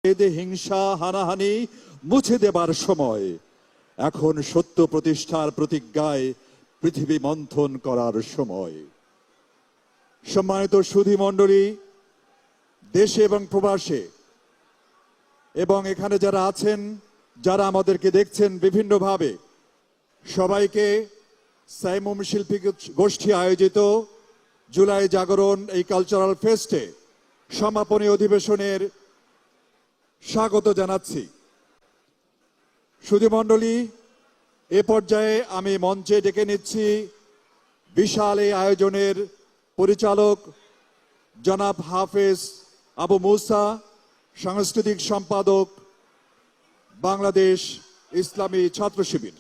হিংসা হানাহানি মুছে দেবার সময়, এখন সত্য প্রতিষ্ঠার প্রতিজ্ঞায় পৃথিবী মন্থন করার সময়। সম্মানিত সুধী মণ্ডলী, দেশে এবং প্রবাসে এবং এখানে যারা আছেন, যারা আমাদেরকে দেখছেন বিভিন্নভাবে, সবাইকে সাইমুম শিল্পী গোষ্ঠী আয়োজিত জুলাই জাগরণ এই কালচারাল ফেস্টে সমাপনী অধিবেশনের স্বাগত জানাচ্ছি। সুধী মণ্ডলী, এ পর্যায়ে আমি মঞ্চে ডেকে নিচ্ছি বিশাল এই আয়োজনের পরিচালক জনাব হাফেজ আবু মুসা, সাংস্কৃতিক সম্পাদক, বাংলাদেশ ইসলামী ছাত্র শিবির,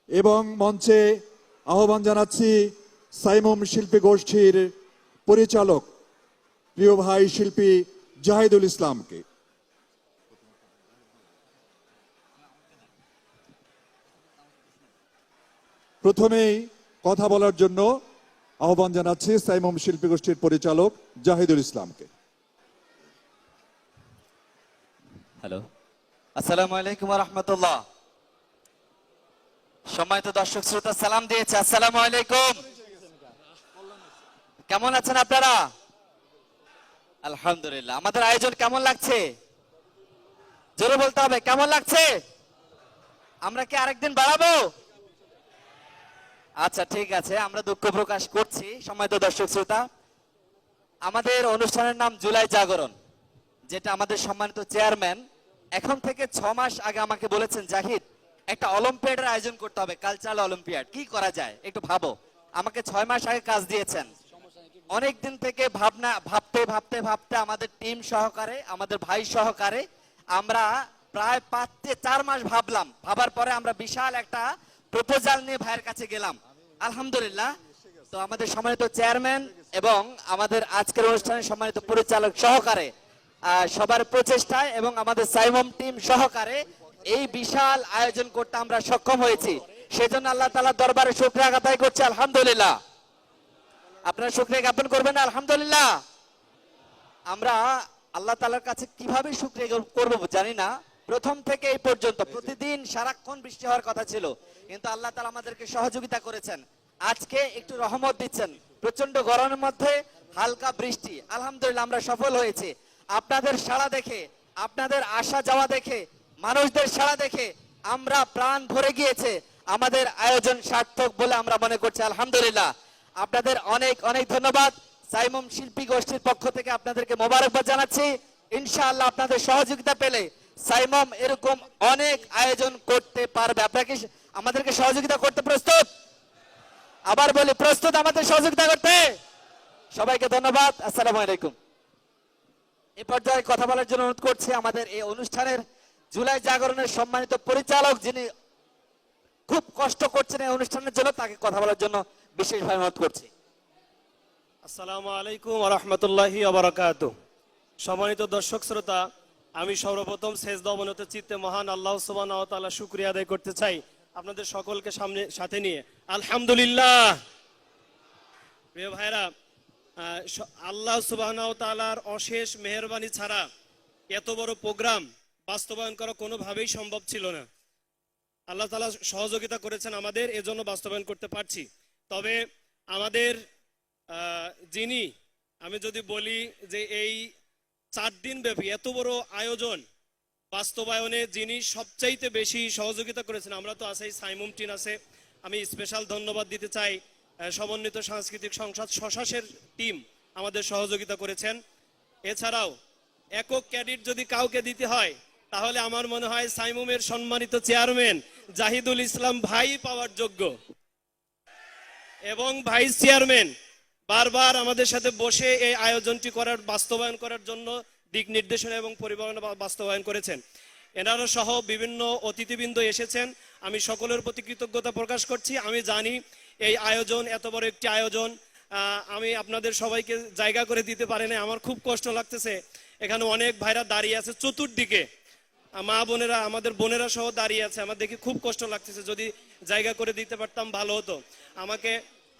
এবং মঞ্চে আহ্বান জানাচ্ছি সাইমুম শিল্পী গোষ্ঠীর পরিচালক প্রিয় ভাই শিল্পী জাহিদুল ইসলামকে। প্রথমেই কথা বলার জন্য আহ্বান জানাচ্ছি সাইমুম শিল্পী গোষ্ঠীর পরিচালক জাহিদুল ইসলামকে। হ্যালো, আসসালামু আলাইকুম ওয়া রাহমাতুল্লাহ। সম্মানিত দর্শক শ্রোতা সালাম দিয়েছে, আসসালামু আলাইকুম। কেমন আছেন আপনারা? আলহামদুলিল্লাহ। আমাদের আয়োজন কেমন লাগছে? জোরে বলতে হবে, কেমন লাগছে? আমরা কি আরেকদিন বাড়াবো? আচ্ছা, ঠিক আছে, আমরা দুঃখ প্রকাশ করছি। সম্মানিত দর্শক শ্রোতা, আমাদের অনুষ্ঠানের নাম জুলাই জাগরণ, যেটা আমাদের সম্মানিত চেয়ারম্যান এখন থেকে 6 মাস আগে আমাকে বলেছেন, জাহিদ একটা অলিম্পিয়াডের আয়োজন করতে হবে, কালচারাল অলিম্পিয়াড। কি করা যায় একটু ভাবো। আমাকে 6 মাস আগে কাজ দিয়েছেন। অনেক দিন থেকে ভাবতে ভাবতে ভাবতে আমাদের টিম সহকারে, আমাদের ভাই সহকারে আমরা প্রায় 4 মাস ভাবলাম। ভাবার পরে আমরা বিশাল একটা প্রপোজাল নিয়ে ভাইয়ের কাছে গেলাম। আলহামদুলিল্লাহ। তো আমাদের সম্মানিত চেয়ারম্যান এবং আমাদের আজকের অনুষ্ঠানের সম্মানিত পরিচালক সহকারে সবার প্রচেষ্টায় এবং আমাদের সাইমুম টিম সহকারে এই বিশাল আয়োজন করতে আমরা সক্ষম হয়েছি। সেজন্য আল্লাহ তাআলার দরবারে শুকরিয়া আদায় করছি, আলহামদুলিল্লাহ। আপনারা শুকরিয়া জ্ঞাপন করবেন আলহামদুলিল্লাহ। আমরা আল্লাহ তাআলার কাছে কিভাবে শুকরিয়া করব জানি না। প্রথম থেকে এই পর্যন্ত প্রতিদিন সারাক্ষণ বৃষ্টি হওয়ার কথা ছিল, কিন্তু আল্লাহ তাআলা আমাদেরকে সহযোগিতা করেছেন। আজকে একটু রহমত দিচ্ছেন, প্রচন্ড গরমের মধ্যে হালকা বৃষ্টি। আলহামদুলিল্লাহ, আমরা সফল হয়েছি। আপনাদের সাড়া দেখে, আপনাদের আসা যাওয়া দেখে, মানুষদের সাড়া দেখে আমরা প্রাণ ভরে গিয়েছে। আমাদের আয়োজন সার্থক বলে আমরা মনে করছি, আলহামদুলিল্লাহ। আপনাদের অনেক অনেক ধন্যবাদ। সাইমুম শিল্পী গোষ্ঠীর পক্ষ থেকে আপনাদেরকে মোবারকবাদ জানাচ্ছি। ইনশাআল্লাহ আপনাদের সহযোগিতা পেলে সাইমুম এরকম অনেক আয়োজন করতে পারবে। আপনারা কি আমাদেরকে সহযোগিতা করতে প্রস্তুত? আবার বলি, প্রস্তুত আমাদের সহযোগিতা করতে? সবাইকে ধন্যবাদ। আসসালামু আলাইকুম। এই পর্যায়ে কথা বলার জন্য অনুরোধ করছি আমাদের এই অনুষ্ঠানের জুলাই জাগরণের সম্মানিত পরিচালক, যিনি খুব কষ্ট করছেন এই অনুষ্ঠানের জন্য, তাকে কথা বলার জন্য বিশেষভাবে অনুরোধ করছি। আসসালামু আলাইকুম ওয়া রাহমাতুল্লাহি ওয়া বারাকাতুহু। সম্মানিত দর্শক শ্রোতা, আমি সর্বপ্রথম সেজদা অবনত চিত্তে মহান আল্লাহ সুবহানাহু ওয়া তাআলা শুকরিয়া আদায় করতে চাই আপনাদের সকলকে সাথে নিয়ে। আলহামদুলিল্লাহ। প্রিয় ভাইরা, আল্লাহ সুবহানাহু ওয়া তাআলার অশেষ মেহেরবানি ছাড়া এত বড় প্রোগ্রাম বাস্তবায়ন করা কোনোভাবেই সম্ভব ছিল না। আল্লাহ তাআলা সহযোগিতা করেছেন আমাদের, এজন্য বাস্তবায়ন করতে পারছি। তবে আমাদের যিনি, আমি যদি বলি যে এই 4 দিন ব্যাপী এত বড় আয়োজন বাস্তবায়নে যিনি সবচাইতে বেশি সহযোগিতা করেছেন, আমরা তো আছি, সাইমুম টিম আছে। আমি স্পেশাল ধন্যবাদ দিতে চাই সমন্বিত সাংস্কৃতিক সংসদ শশাসের টিম আমাদের সহযোগিতা করেছেন। এছাড়াও একক ক্রেডিট যদি কাউকে দিতে হয় তাহলে আমার মনে হয় সাইমুমের সম্মানিত চেয়ারম্যান জাহিদুল ইসলাম ভাই পাওয়ার যোগ্য। এবং ভাইস চেয়ারম্যান বারবার আমাদের সাথে বসে এই আয়োজনটি বাস্তবায়ন করার জন্য দিক নির্দেশনা এবং পরিকল্পনা বাস্তবায়ন করেছেন। এনারা সহ বিভিন্ন অতিথিবৃন্দ এসেছেন, আমি সকলের প্রতি কৃতজ্ঞতা প্রকাশ করছি। আমি জানি এই আয়োজন, এত বড় একটি আয়োজন আমি আপনাদের সবাইকে জায়গা করে দিতে পারি না। আমার খুব কষ্ট লাগতেছে। এখানে অনেক ভাইরা দাঁড়িয়ে আছে চতুর্দিকে, মা বোনেরা, আমাদের বোনেরা সহ দাঁড়িয়ে আছে। আমার দেখে খুব কষ্ট লাগতেছে, যদি জায়গা করে দিতে পারতাম ভালো হতো।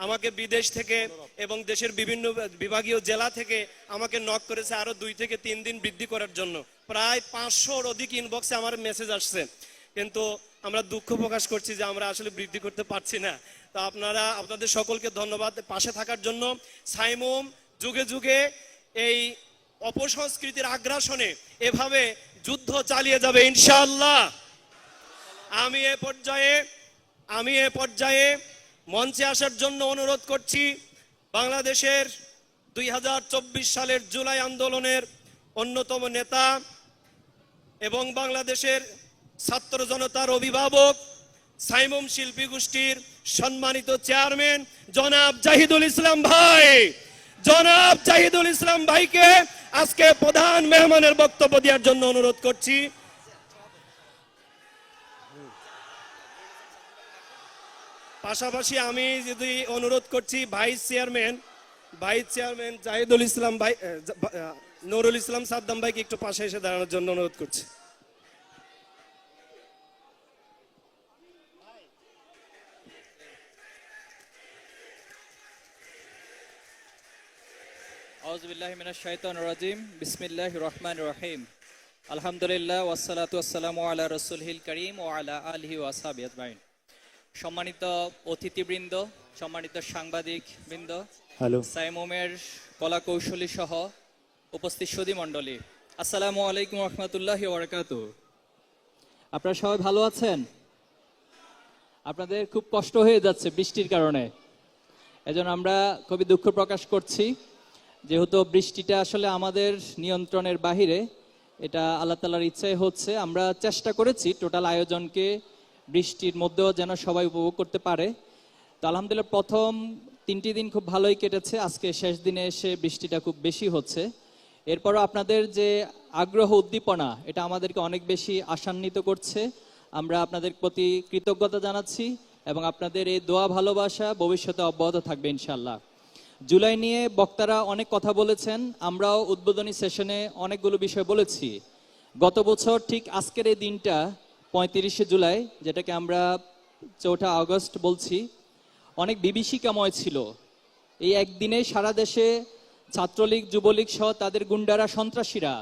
আমাকে বিদেশ থেকে এবং দেশের বিভিন্ন বিভাগীয় জেলা থেকে আমাকে নক করেছে আরো 2 থেকে 3 দিন বৃদ্ধি করার জন্য। প্রায় 500-র অধিক ইনবক্সে আমার মেসেজ আসছে, কিন্তু আমরা দুঃখ প্রকাশ করছি যে আমরা আসলে বৃদ্ধি করতে পারছি না। তো আপনাদের সকলকে ধন্যবাদ পাশে থাকার জন্য। সাইমুম যুগে যুগে এই অপসংস্কৃতির আগ্রাসনে এভাবে যুদ্ধ চালিয়ে যাবে ইনশাআল্লাহ। আমি এ পর্যায়ে মঞ্চে আসার জন্য অনুরোধ করছি বাংলাদেশের 2024 সালের জুলাই আন্দোলনের অন্যতম নেতা এবং বাংলাদেশের ছাত্র জনতার অভিভাবক সাইমুম শিল্পী গোষ্ঠীর সম্মানিত চেয়ারম্যান জনাব জাহিদুল ইসলাম ভাইকে আজকে প্রধান মেহমানের বক্তব্য দেওয়ার জন্য অনুরোধ করছি। পাশাপাশি আমি যদি অনুরোধ করছি ভাইস চেয়ারম্যান জাহিদুল ইসলাম ভাই, নুরুল ইসলাম সাদ্দাম ভাইকে একটু পাশে এসে দাঁড়ানোর জন্য অনুরোধ করছি। আউযুবিল্লাহি মিনাশ শাইতানির রাজিম। বিসমিল্লাহির রহমানির রহিম। আলহামদুলিল্লাহ ওয়াসসালাতু ওয়াসসালামু আলা রাসূলিল কারীম ওয়া আলা আলিহি ওয়া আসহাবিহি আজমাইন। সম্মানিত অতিথিবৃন্দ, সম্মানিত সাংবাদিক বৃন্দ, সাইমুমের কলা কৌশলী সহ উপস্থিত সুধী মণ্ডলী, আসসালামু আলাইকুম ওয়া রাহমাতুল্লাহি ওয়া বারাকাতুহু। আপনারা সবাই ভালো আছেন? আপনাদের খুব কষ্ট হয়ে যাচ্ছে বৃষ্টির কারণে, এজন্য আমরা খুবই দুঃখ প্রকাশ করছি। যেহেতু বৃষ্টিটা আসলে আমাদের নিয়ন্ত্রণের বাহিরে, এটা আল্লাহ তাআলার ইচ্ছায় হচ্ছে। আমরা চেষ্টা করেছি টোটাল আয়োজনকে বৃষ্টির মধ্যেও যেন সবাই উপভোগ করতে পারে। তো আলহামদুলিল্লাহ প্রথম 3টি দিন খুব ভালোই কেটেছে, আজকে শেষ দিনে এসে বৃষ্টিটা খুব বেশি হচ্ছে। এরপরও আপনাদের যে আগ্রহ উদ্দীপনা, এটা আমাদেরকে অনেক বেশি আশান্বিত করছে। আমরা আপনাদের প্রতি কৃতজ্ঞতা জানাচ্ছি এবং আপনাদের এই দোয়া ভালোবাসা ভবিষ্যতে অব্যাহত থাকবে ইনশাআল্লাহ। জুলাই নিয়ে বক্তারা অনেক কথা বলেছেন, আমরাও উদ্বোধনী সেশনে অনেকগুলো বিষয় বলেছি। গত বছর ঠিক আজকের এই দিনটা 35শে জুলাই, যেটাকে আমরা 4 আগস্ট বলছি, অনেক বিভীষিকাময় ছিল। এই একদিনে সারা দেশে ছাত্রলীগ, যুবলীগ সহ তাদের গুন্ডারা, সন্ত্রাসীরা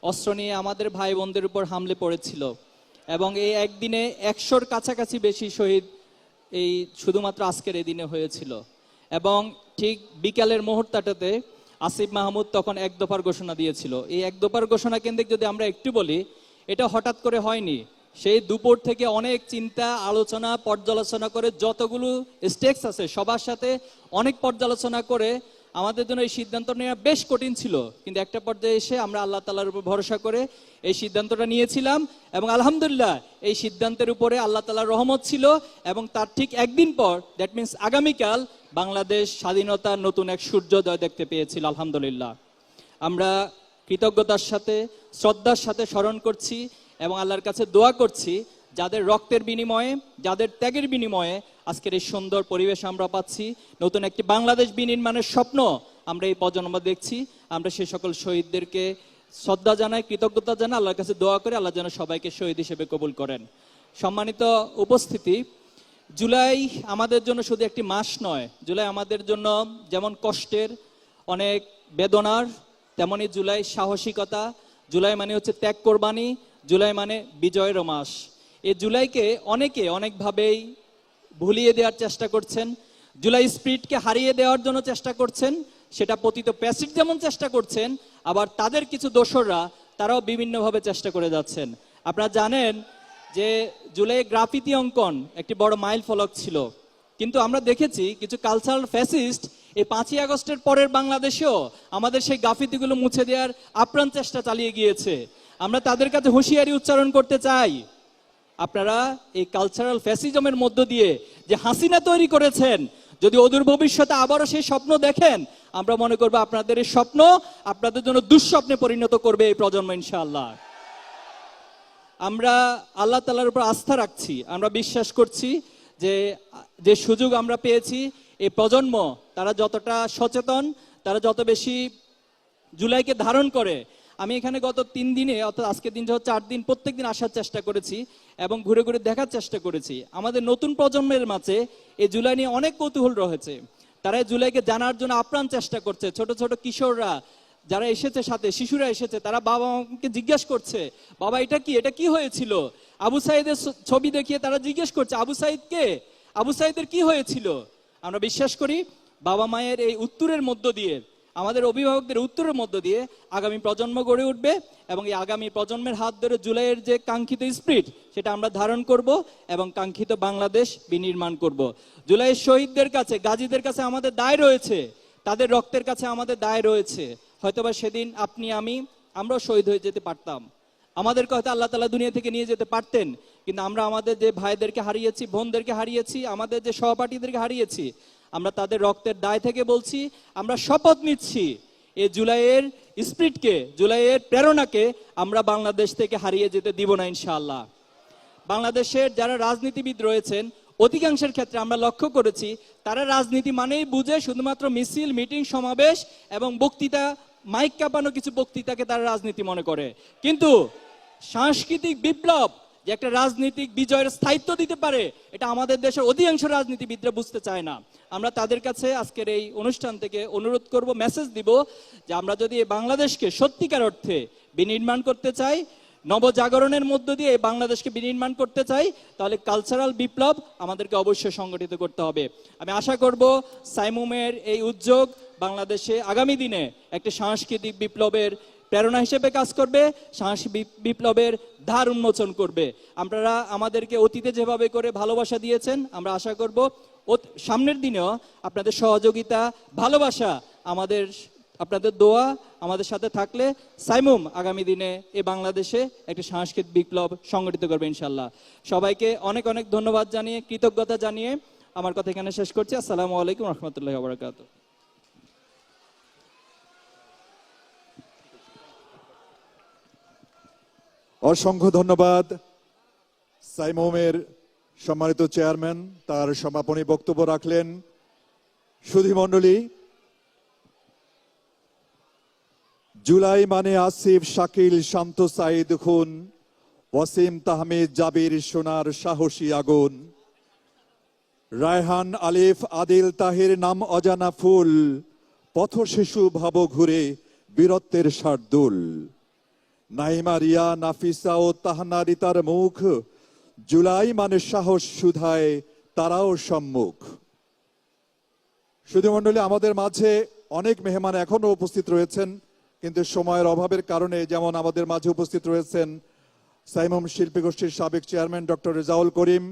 অস্ত্র নিয়ে আমাদের ভাই বোনদের উপর হামলে পড়েছিল এবং এই একদিনে 100-র কাছাকাছি বেশি শহীদ এই শুধুমাত্র আজকের এই দিনে হয়েছিল। এবং ঠিক বিকালের মুহূর্তটাতে আসিফ মাহমুদ তখন 1 দফার ঘোষণা দিয়েছিল। এই 1 দফার ঘোষণা কেন্দ্রিক যদি আমরা একটু বলি, এটা হঠাৎ করে হয়নি। সেই দুপুর থেকে অনেক চিন্তা, আলোচনা, পর্যালোচনা করে যতগুলো স্টেকস আছে সবার সাথে অনেক পর্যালোচনা করে আমাদের জন্য এই সিদ্ধান্ত নেওয়া বেশ কঠিন ছিল, কিন্তু একটা পর্যায়ে এসে আমরা আল্লাহ তাআলার উপর ভরসা করে এই সিদ্ধান্তটা নিয়েছিলাম এবং আলহামদুলিল্লাহ এই সিদ্ধান্তের উপরে আল্লাহ তাআলার রহমত ছিল। এবং তার ঠিক একদিন পর, দ্যাট মিনস আগামীকাল, বাংলাদেশ স্বাধীনতার নতুন এক সূর্যোদয় দেখতে পেয়েছিল আলহামদুলিল্লাহ। আমরা কৃতজ্ঞতার সাথে, শ্রদ্ধার সাথে স্মরণ করছি এবং আল্লাহর কাছে দোয়া করছি, যাদের রক্তের বিনিময়ে, যাদের ত্যাগের বিনিময়ে আজকের এই সুন্দর পরিবেশ আমরা পাচ্ছি, নতুন একটি বাংলাদেশ বিনির্মাণের স্বপ্ন আমরা এই প্রজন্ম দেখছি। আমরা সেই সকল শহীদদেরকে শ্রদ্ধা জানাই, কৃতজ্ঞতা জানাই, আল্লাহর কাছে দোয়া করে আল্লাহ যেন সবাইকে শহীদ হিসেবে কবুল করেন। সম্মানিত উপস্থিতি, জুলাই আমাদের জন্য শুধু একটি মাস নয়, জুলাই আমাদের জন্য যেমন কষ্টের, অনেক বেদনার, তেমনি জুলাই সাহসিকতা। জুলাই মানে হচ্ছে ত্যাগ কোরবানি, জুলাই মানে বিজয়েরও মাস। এই জুলাইকে অনেকে অনেকভাবেই ভুলিয়ে দেওয়ার চেষ্টা করছেন, জুলাই স্পিরিটকে হারিয়ে দেওয়ার জন্য চেষ্টা করছেন। সেটা পতিত প্যাসিড যেমন চেষ্টা করছেন, আবার তাদের কিছু দোসররা তারাও বিভিন্নভাবে চেষ্টা করে যাচ্ছেন। আপনারা জানেন যে জুলাই গ্রাফিতি অঙ্কন একটি বড় মাইল ফলক ছিল, কিন্তু আমরা দেখেছি কিছু কালচারাল ফ্যাসিস্ট এই 5ই আগস্টের পরের বাংলাদেশেও আমাদের সেই গ্রাফিতিগুলো মুছে দেওয়ার আপ্রাণ চেষ্টা চালিয়ে গিয়েছে। আমরা তাদের কাছে হুঁশিয়ারি উচ্চারণ করতে চাই, আপনারা এই কালচারাল ফ্যাসিজমের মধ্য দিয়ে যে হাসিনা তৈরি করেছেন, যদি অদূর ভবিষ্যতে আবারও সেই স্বপ্ন দেখেন, আমরা মনে করবো আপনাদের এই স্বপ্ন আপনাদের জন্য দুঃস্বপ্নে পরিণত করবে এই প্রজন্ম ইনশাআল্লাহ। আমরা আল্লাহ তাআলার উপর আস্থা রাখছি, আমরা বিশ্বাস করছি যে সুযোগ আমরা পেয়েছি, এই প্রজন্ম তারা যতটা সচেতন, তারা যত বেশি জুলাইকে ধারণ করে। আমি এখানে গত 3 দিনে, অর্থাৎ আজকের দিন 4 দিন, প্রত্যেকদিন আসার চেষ্টা করেছি এবং ঘুরে ঘুরে দেখার চেষ্টা করেছি। আমাদের নতুন প্রজন্মের মাঝে এই জুলাই নিয়ে অনেক কৌতূহল রয়েছে। তারা এই জুলাইকে জানার জন্য আপ্রাণ চেষ্টা করছে। ছোট ছোট কিশোররা যারা এসেছে, সাথে শিশুরা এসেছে, তারা বাবা মাকে জিজ্ঞেস করছে, বাবা এটা কি, এটা কি হয়েছিল? আবু সাইদের ছবি দেখিয়ে তারা জিজ্ঞেস করছে, আবু সাইদ কে, আবু সাইদের কি হয়েছিল? আমরা বিশ্বাস করি বাবা মায়ের এই উত্তরের মধ্য দিয়ে, আমাদের অভিভাবকদের উত্তরের মধ্য দিয়ে আগামী প্রজন্ম গড়ে উঠবে, এবং এই আগামী প্রজন্মের হাত ধরে জুলাইয়ের যে কাঙ্ক্ষিত স্পিরিট সেটা আমরা ধারণ করব এবং কাঙ্ক্ষিত বাংলাদেশ বিনির্মাণ করব। জুলাইয়ের শহীদদের কাছে, গাজীদের কাছে আমাদের দায় রয়েছে, তাদের রক্তের কাছে আমাদের দায় রয়েছে। হয়তোবা সেদিন আপনি আমরাও শহীদ হয়ে যেতে পারতাম, আমাদেরকে হয়তো আল্লাহ তাআলা দুনিয়া থেকে নিয়ে যেতে পারতেন, কিন্তু আমরা আমাদের যে ভাইদেরকে হারিয়েছি, বোনদেরকে হারিয়েছি, আমাদের যে সহপাঠীদেরকে হারিয়েছি, আমরা তাদের রক্তের দায় থেকে বলছি, আমরা শপথ নিচ্ছি এই জুলাইয়ের স্পিরিটকে, জুলাইয়ের প্রেরণাকে আমরা বাংলাদেশ থেকে হারিয়ে যেতে দিব না ইনশাআল্লাহ। বাংলাদেশের যারা রাজনীতিবিদ রয়েছেন অধিকাংশের ক্ষেত্রে আমরা লক্ষ্য করেছি, তারা রাজনীতি মানেই বুঝে শুধুমাত্র মিছিল, মিটিং, সমাবেশ এবং বক্তৃতা, মাইক কাঁপানো কিছু বক্তৃতাকে তারা রাজনীতি মনে করে। কিন্তু সাংস্কৃতিক বিপ্লব যে একটা রাজনৈতিক বিজয়ের স্থায়িত্ব দিতে পারে, এটা আমাদের দেশের অধিকাংশ রাজনীতিবিদরা বুঝতে চায় না। আমরা তাদের কাছে আজকের এই অনুষ্ঠান থেকে অনুরোধ করব, মেসেজ দিব যে আমরা যদি এই বাংলাদেশকে সত্যিকার অর্থে বিনির্মাণ করতে চাই, নবজাগরণের মধ্য দিয়ে এই বাংলাদেশকে বিনির্মাণ করতে চাই, তাহলে কালচারাল বিপ্লব আমাদেরকে অবশ্যই সংগঠিত করতে হবে। আমি আশা করব সাইমুমের এই উদ্যোগ বাংলাদেশে আগামী দিনে একটি সাংস্কৃতিক বিপ্লবের প্রেরণা হিসেবে কাজ করবে, সাংস্কৃতিক বিপ্লবের ধার উন্মোচন করবে। আপনারা আমাদেরকে অতীতে যেভাবে করে ভালোবাসা দিয়েছেন, আমরা আশা করব সামনের দিনেও আপনাদের সহযোগিতা, ভালোবাসা, আপনাদের দোয়া আমাদের সাথে থাকলে সাইমুম আগামী দিনে এই বাংলাদেশে একটি সাংস্কৃতিক বিপ্লব সংগঠিত করবে ইনশাল্লাহ। সবাইকে অনেক অনেক ধন্যবাদ জানিয়ে, কৃতজ্ঞতা জানিয়ে আমার কথা এখানে শেষ করছি। আসসালামু আলাইকুম রহমতুল্লাহি ওয়া বারাকাতুহু। অসংখ্য ধন্যবাদ সাইমুমের সম্মানিত চেয়ারম্যান, তার সমাপনী বক্তব্য রাখলেন। সুধীমণ্ডলী, জুলাই মানে আসিফ, শাকিল, শান্ত, সাইদ, খুন, ওয়াসিম, তাহমিদ, জাবির, সোনার সাহসী আগুন, রায়হান, আলিফ, আদিল, তাহির, নাম অজানা ফুল, পথ শিশু ভাব ঘুরে বীরত্বের শার্দুল, নাইমা, রিয়া, নাফিসা ও তাহনা, রিতার মুখ, জুলাই মানে সাহস সুধায় তারাও সম্মুখ। সুধীমণ্ডলী, আমাদের মাঝে অনেক মেহমান এখনো উপস্থিত রয়েছেন, কিন্তু সময়ের অভাবের কারণে, যেমন আমাদের মাঝে উপস্থিত রয়েছেন সাইমুম শিল্পী গোষ্ঠীর সাবেক চেয়ারম্যান ডক্টর রেজাউল করিম,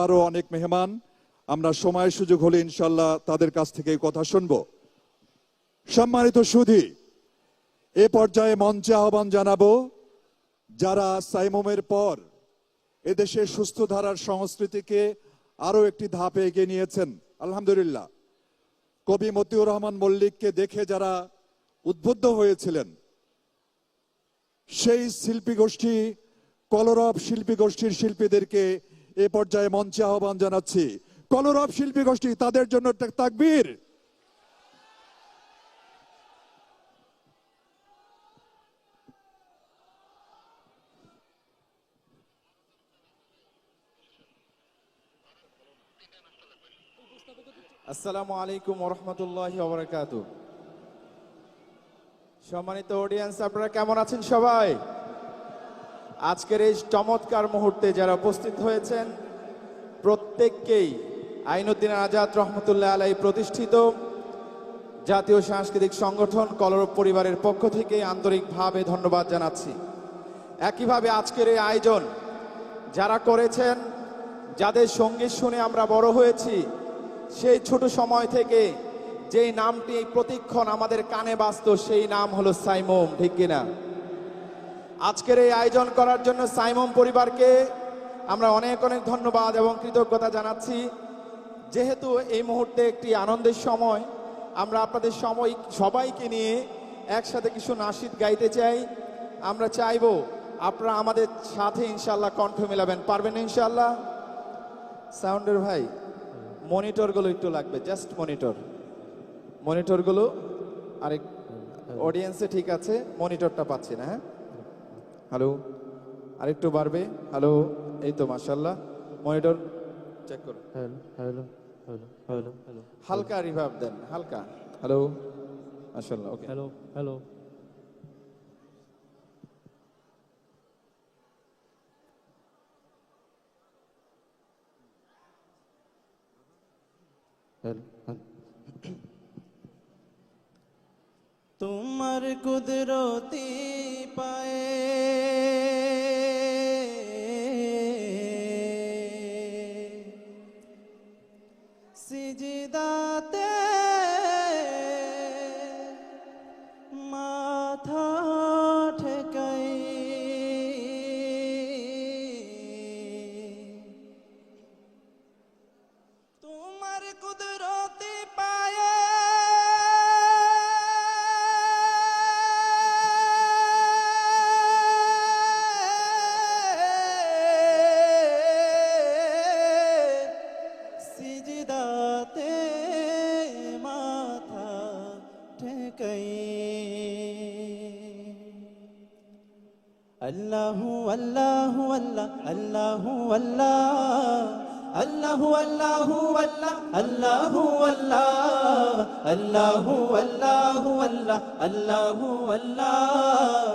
আরো অনেক মেহমান। আমরা সময় সুযোগ হলে ইনশাল্লাহ তাদের কাছ থেকে কথা শুনবো। সম্মানিত সুধী, এ পর্যায়ে মঞ্চে আহ্বান জানাবো যারা সাইমুমের পর এদেশের সুস্থ ধারার সংস্কৃতিকে আরো একটি ধাপে এগিয়ে নিয়েছেন। আলহামদুলিল্লাহ, কবি মতিউর রহমান মল্লিককে দেখে যারা উদ্বুদ্ধ হয়েছিলেন, সেই শিল্পী গোষ্ঠী, কলরব শিল্পী গোষ্ঠীর শিল্পীদেরকে এ পর্যায়ে মঞ্চে আহ্বান জানাচ্ছি। কলরব শিল্পী গোষ্ঠী, তাদের জন্য তাকবীর। আসসালামু আলাইকুম ওয়া রাহমাতুল্লাহি ওয়া বারাকাতুহু। সম্মানিত অডিয়েন্স, আপনারা কেমন আছেন সবাই? আজকের এই চমৎকার মুহূর্তে যারা উপস্থিত হয়েছেন প্রত্যেককেই আইনুদ্দিন আজাদ রহমতুল্লাহ আলাইহি প্রতিষ্ঠিত জাতীয় সাংস্কৃতিক সংগঠন কলরব পরিবারের পক্ষ থেকে আন্তরিকভাবে ধন্যবাদ জানাচ্ছি। একইভাবে আজকের এই আয়োজন যারা করেছেন, যাদের সঙ্গীত শুনে আমরা বড় হয়েছি, সেই ছোট সময় থেকে যেই নামটি প্রতিক্ষণ আমাদের কানে বাজত, সেই নাম হলো সাইমুম, ঠিক কিনা? আজকের এই আয়োজন করার জন্য সাইমুম পরিবারকে আমরা অনেক অনেক ধন্যবাদ এবং কৃতজ্ঞতা জানাচ্ছি। যেহেতু এই মুহূর্তে একটি আনন্দের সময়, আমরা আপনাদের সবাইকে নিয়ে একসাথে কিছু নাশিদ গাইতে চাই। আমরা চাইবো আপনারা আমাদের সাথে ইনশাল্লাহ কণ্ঠ মেলাবেন, পারবেন ইনশাল্লাহ? সাউন্ডের ভাই, মনিটরগুলো একটু লাগবে, জাস্ট মনিটরগুলো আরেক অডিয়েন্সে ঠিক আছে, মনিটরটা পাচ্ছি না। হ্যাঁ, হ্যালো, আরেকটু বাড়বে। হ্যালো, এই তো মাশাআল্লাহ, মনিটর চেক করুন। হ্যালো, হালকা রিভার্ব দেন, হালকা। হ্যালো, মাশাআল্লাহ। ওকে, হ্যালো হ্যালো তোমার কুদরতি পায়ে সিজদাতে মাথা ঠেকাই, তোমার কুদরতি পায়ে সিজদাতে মাথা ঠেকাই। আল্লাহু আল্লাহু আল্লাহ, আল্লাহু আল্লাহ, আল্লাহু আল্লাহু আল্লাহ, আল্লাহু আল্লাহ, আল্লাহু আল্লাহু আল্লাহ, আল্লাহু আল্লাহ,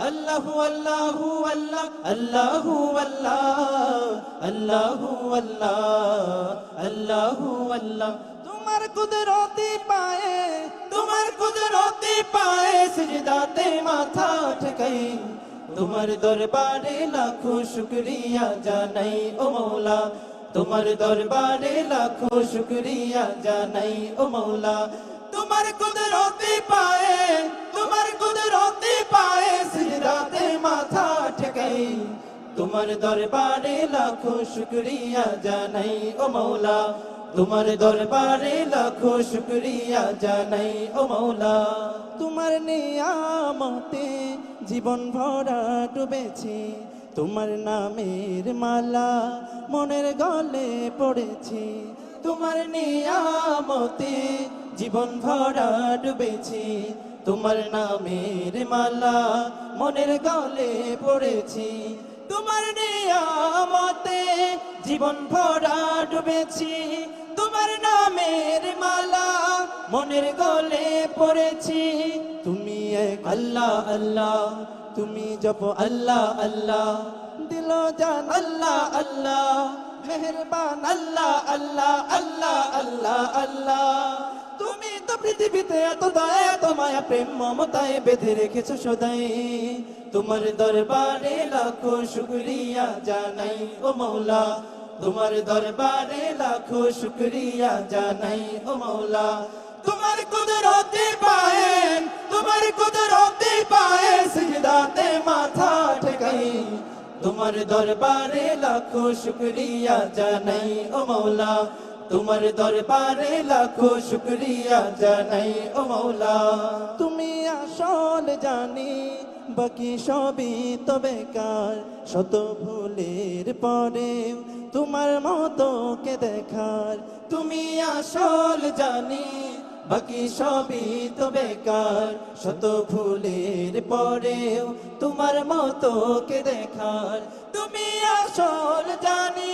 আল্লাহু আল্লাহু আল্লাহ, আল্লাহু আল্লাহ, আল্লাহু আল্লাহ, আল্লাহু আল্লাহ। তোমার কুদরতি পায়ে, তোমার কুদরতি পায়ে সিজদাতে মাথা ঠেকাই, তোমার দরবারে লাখো শুকরিয়া জানাই ও মৌলা, তোমার দরবারে লাখো শুকরিয়া জানাই ও মৌলা। তোমার কুদরতি পায়ে, তোমার কুদরতি পায়ে সিজদাতে মাথা ঠেকাই, তোমার দরবারে লাখো শুকরিয়া জানাই ও মৌলা, তোমার দরবারে লাখো শুকরিয়া জানাই ও মৌলা। তোমার নিয়ামতে জীবন ভরা ডুবেছি, তোমার নামের মালা মনের গলে পড়েছি, তোমার নিয়ামতে জীবন ভরা ডুবেছি, তোমার নামের মালা মনের গলে পড়েছি, তোমার নিয়ামতে জীবন ভরা ডুবেছি, তোমার নামের মালা মনের গলে পড়েছি। তুমি এক আল্লাহ আল্লাহ, তুমি জপ আল্লাহ আল্লাহ, দিল জান আল্লাহ আল্লাহ, মেহেরবান আল্লাহ আল্লাহ, আল্লাহ আল্লাহ আল্লাহ। তুমি তো পৃথিবীতে এত দয়া, এত মায়া, প্রেম মমতায় বেঁধে রেখেছো সদাই, তোমার দরবারে লাখো শুকরিয়া জানাই ও মৌলা, তোমার দরবারে লাখো শুকরিয়া জানাই ও মৌলা। তোমার কুদরতি পায়ে, তোমার কুদরতি পায়ে সিজদাতে মাথা ঠেকাই, তোমার দরবারে লাখো শুকরিয়া জানাই ও মৌলা, তোমার দরবারে লাখো শুকরিয়া জানাই ও মৌলা। তুমি আসল জানি বাকি সবই তো বেকার, শত ভুলের পরে তোমার মতো কে দেখার। তুমি আসল জানি বাকি সবই তো বেকার, শত ভুলের পরেও তোমার মতো কে দেখার। তুমি আসল জানি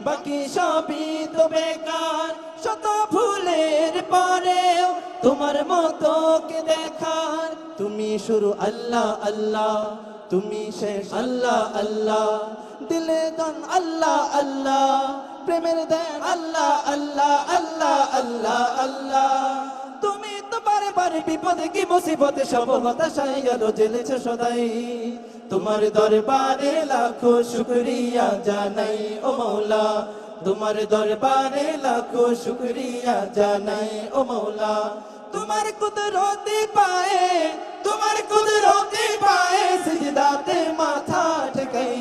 বাকি সবই তো বেকার, শত ভুলের পরেও তোমার মতো কে দেখার। তুমি শুরু আল্লাহ আল্লাহ, তুমি শেষ আল্লাহ আল্লাহ, দিলে গান আল্লাহ আল্লাহ, প্রেমের দেন আল্লাহ আল্লাহ, আল্লাহ আল্লাহ আল্লাহ। তুমি তো বারে বারে বিপদে কি মুসিবতে সব হতাশায় গেল জেলেছো সদাই, তোমার দরবারে লাখো শুকরিয়া জানাই ও মৌলা, তোমার দরবারে লাখো শুকরিয়া জানাই ও মৌলা। তোমার কুদরতি পায়ে, তোমার কুদরতি পায়ে সিজদাতে মাথা ঠেকাই,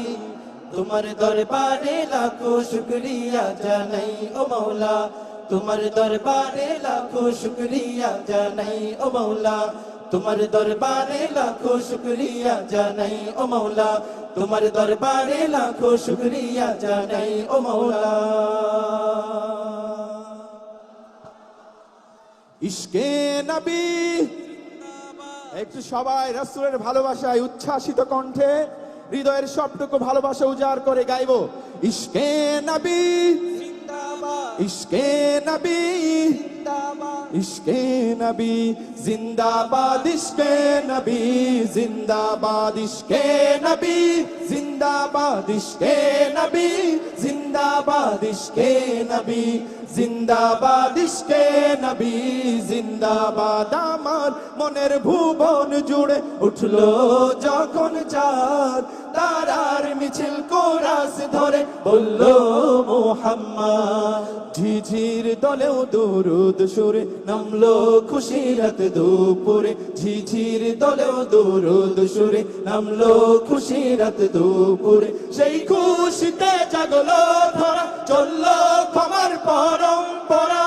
তোমার দরবারে লাখো শুকরিয়া জানাই ও মৌলা, তোমার দরবারে লাখো শুকরিয়া জানাই ও মৌলা, তোমার দরবারে লাখো শুকরিয়া জানাই ও মৌলা, তোমার দরবারে লাখো শুকরিয়া জানাই ও মৌলা। ইশকে নবী, একটু সবাই রাসূলের ভালোবাসায় উচ্ছ্বাসিত কণ্ঠে হৃদয়ের সবটুকু ভালোবাসা উজাড় করে গাইবো। ইশকে নবী জিন্দাবাদ, ইশকে নবী জিন্দাবাদ ইশকে নবী জিন্দাবাদ ইশকে নবী জিন্দাবাদ ইশকে নবী জিন্দাবাদ ইশকে নবী জিন্দাবাদ ইশকে নবী জিন্দাবাদ ইশকে নবী জিন্দাবাদ আমার মনের ভুবন জুড়ে উঠলো যখন চাঁদ তারার মিছিল কোরাস ধরে বললো মুহাম্মদ ঝিঝির দলেও দুরুদ সুরে নামলো খুশিরাত দুপুরে ঝিঝির দলেও দুরুদ সুরে নামলো খুশিরাত দুপুরে সেই খুশিতে জাগলো ধরা চললো ক্ষমার পরম্পরা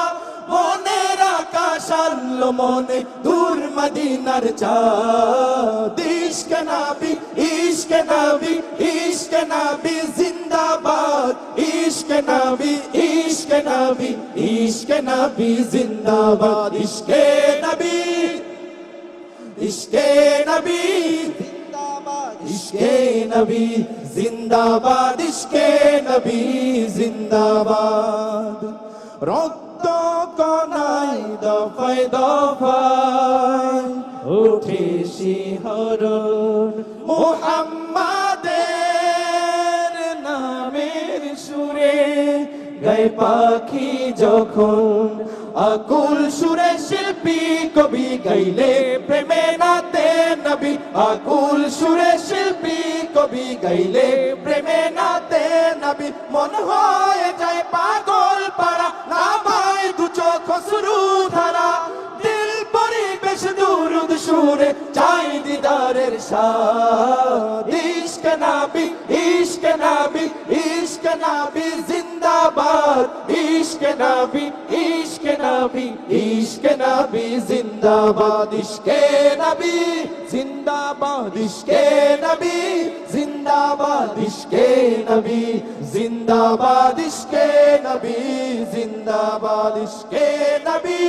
মনের আকাশ আনলো মনে দূর মদিনার চাঁদ ইশকে নবী ইশকে নবী ইশকে নবী জিন্দাবাদ ইশকে নবী ইশকে নবী ইশকে নবী জিন্দাবাদ ইশকে নবী ইশকে নবী জিন্দাবাদ ইশকে নবী জিন্দাবাদ ইশকে নবী জিন্দাবাদ রক্ত কনাই দফায় দফায় উঠে শিহরণ মুহাম্মাদের নামের সুরে গায় পাখি যখন আকুল সুরে শিল্পী কবি গাইলে প্রেমে নাতে নবী আকুল সুরে শিল্পী কবি গাইলে প্রেমে নাতে নবী মন হয়ে যায় পাগল পারা না ভাই দু চোখ শুরু ধারা দিল পরিবেশ দুরুদ সুরে চাই দিদারের সাথ ইশকে নবী ইশকে নবী ইশকে নবী জিন্দাবাদ ইশকে নবী ইশকে নবী ইশকে নবী জিন্দাবাদ ইশকে নবী জিন্দাবাদ ইশকে নবী জিন্দাবাদ ইশকে নবী জিন্দাবাদ ইশকে নবী জিন্দাবাদ ইশকে নবী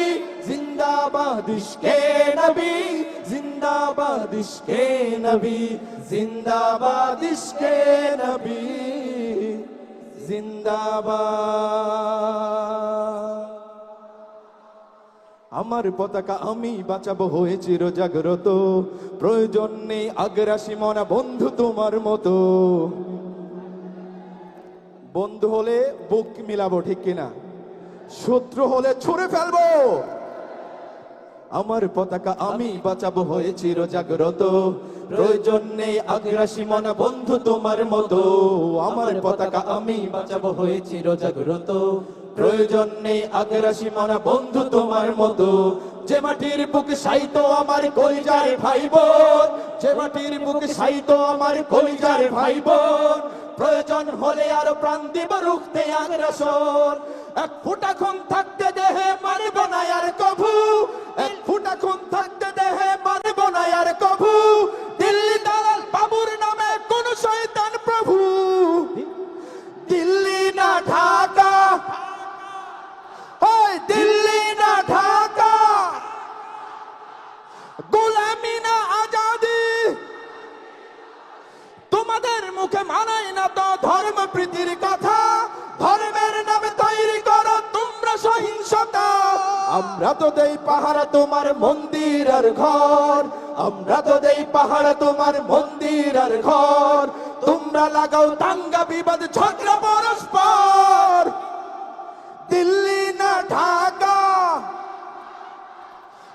জিন্দাবাদ ইশকে নবী জিন্দাবাদ ইশকে নবী জিন্দাবাদ ইশকে নবী জিন্দাবাদ আমার পতাকা আমি বাঁচাবো হয়ে চির জাগ্রত প্রয়োজন নেই আগ্রাসী মনা বন্ধু তোমার মতো বন্ধু হলে বুক মিলাবো ঠিক কিনা শত্রু হলে ছুঁড়ে ফেলবো আমার পতাকা আমি বাঁচাবো হয়ে চির জাগ্রত প্রয়োজন নেই আগ্রাসী মনা বন্ধু তোমার মতো আমার পতাকা আমি বাঁচাবো হয়ে চির জাগ্রত প্রয়োজন নেই আগ্রাসী মনা বন্ধু তোমার মতো যে মাটির বুক সাইতো আমার কলিজার ভাই বোন যে মাটির বুক সাইতো আমার কলিজার ভাই বোন প্রয়োজন হলে আর প্রাণ দিব রুখতে আগ্রাসন এক ফুটা খুন থাকতে দেহে মারব না আর কভু এক ফুটা খুন থাকতে দেহে মারব না আর কভু দিল্লি দালাল বাবুর নামে কোন শয়তান প্রভু দিল্লি না ঢাকা ওই দিল্লি না ঢাকা গোলামি না আজাদি তোমাদের মুখে মানাই না তো ধর্ম প্রীতির কথা ধর্মের নামে তৈরি করো তোমরা সহিংসতা আমরা তো দেই পাহারা তোমার মন্দির আর ঘর আমরা তো দেই পাহারা তোমার মন্দির আর ঘর তোমরা লাগাও দাঙ্গা বিবাদ ঝগড়া পরস্পর দিল্লি না ঢাকা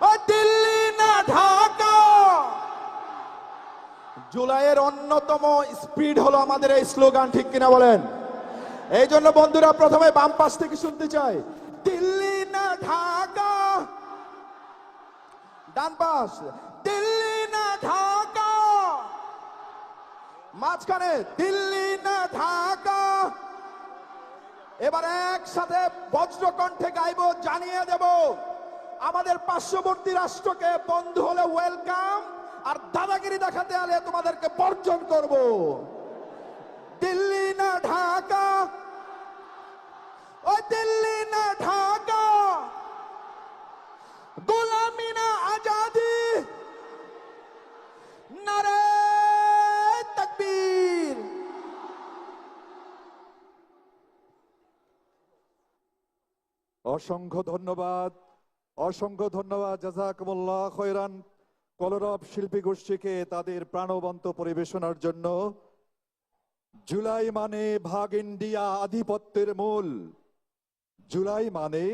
ও দিল্লি না ঢাকা জুলাইয়ের অন্যতম স্পিড হলো আমাদের এই স্লোগান ঠিক কিনা বলেন এই জন্য বন্ধুরা প্রথমে বাম পাশ থেকে শুনতে চাই দিল্লি না ঢাকা ডান পাশ দিল্লি না ঢাকা মাঝখানে দিল্লি না ঢাকা এবার একসাথে বজ্রকণ্ঠে গাইবো জানিয়ে দেব আমাদের পার্শ্ববর্তী রাষ্ট্রকে বন্ধু হলে ওয়েলকাম আর দাদাগিরি দেখাতে হলে তোমাদেরকে বর্জন করব দিল্লি না ঢাকা ও দিল্লি না ঢাকা গোলামি না আজাদি নারে তাকবীর অসংখ্য ধন্যবাদ, অসংখ্য ধন্যবাদ। জাযাকুমুল্লাহ খৈরান। কলরব শিল্পী গোষ্ঠীকে তাদের প্রাণবন্ত পরিবেশনার জন্য। জুলাই মানে ভাগ ইন্ডিয়া আধিপত্যের মূল, জুলাই মানে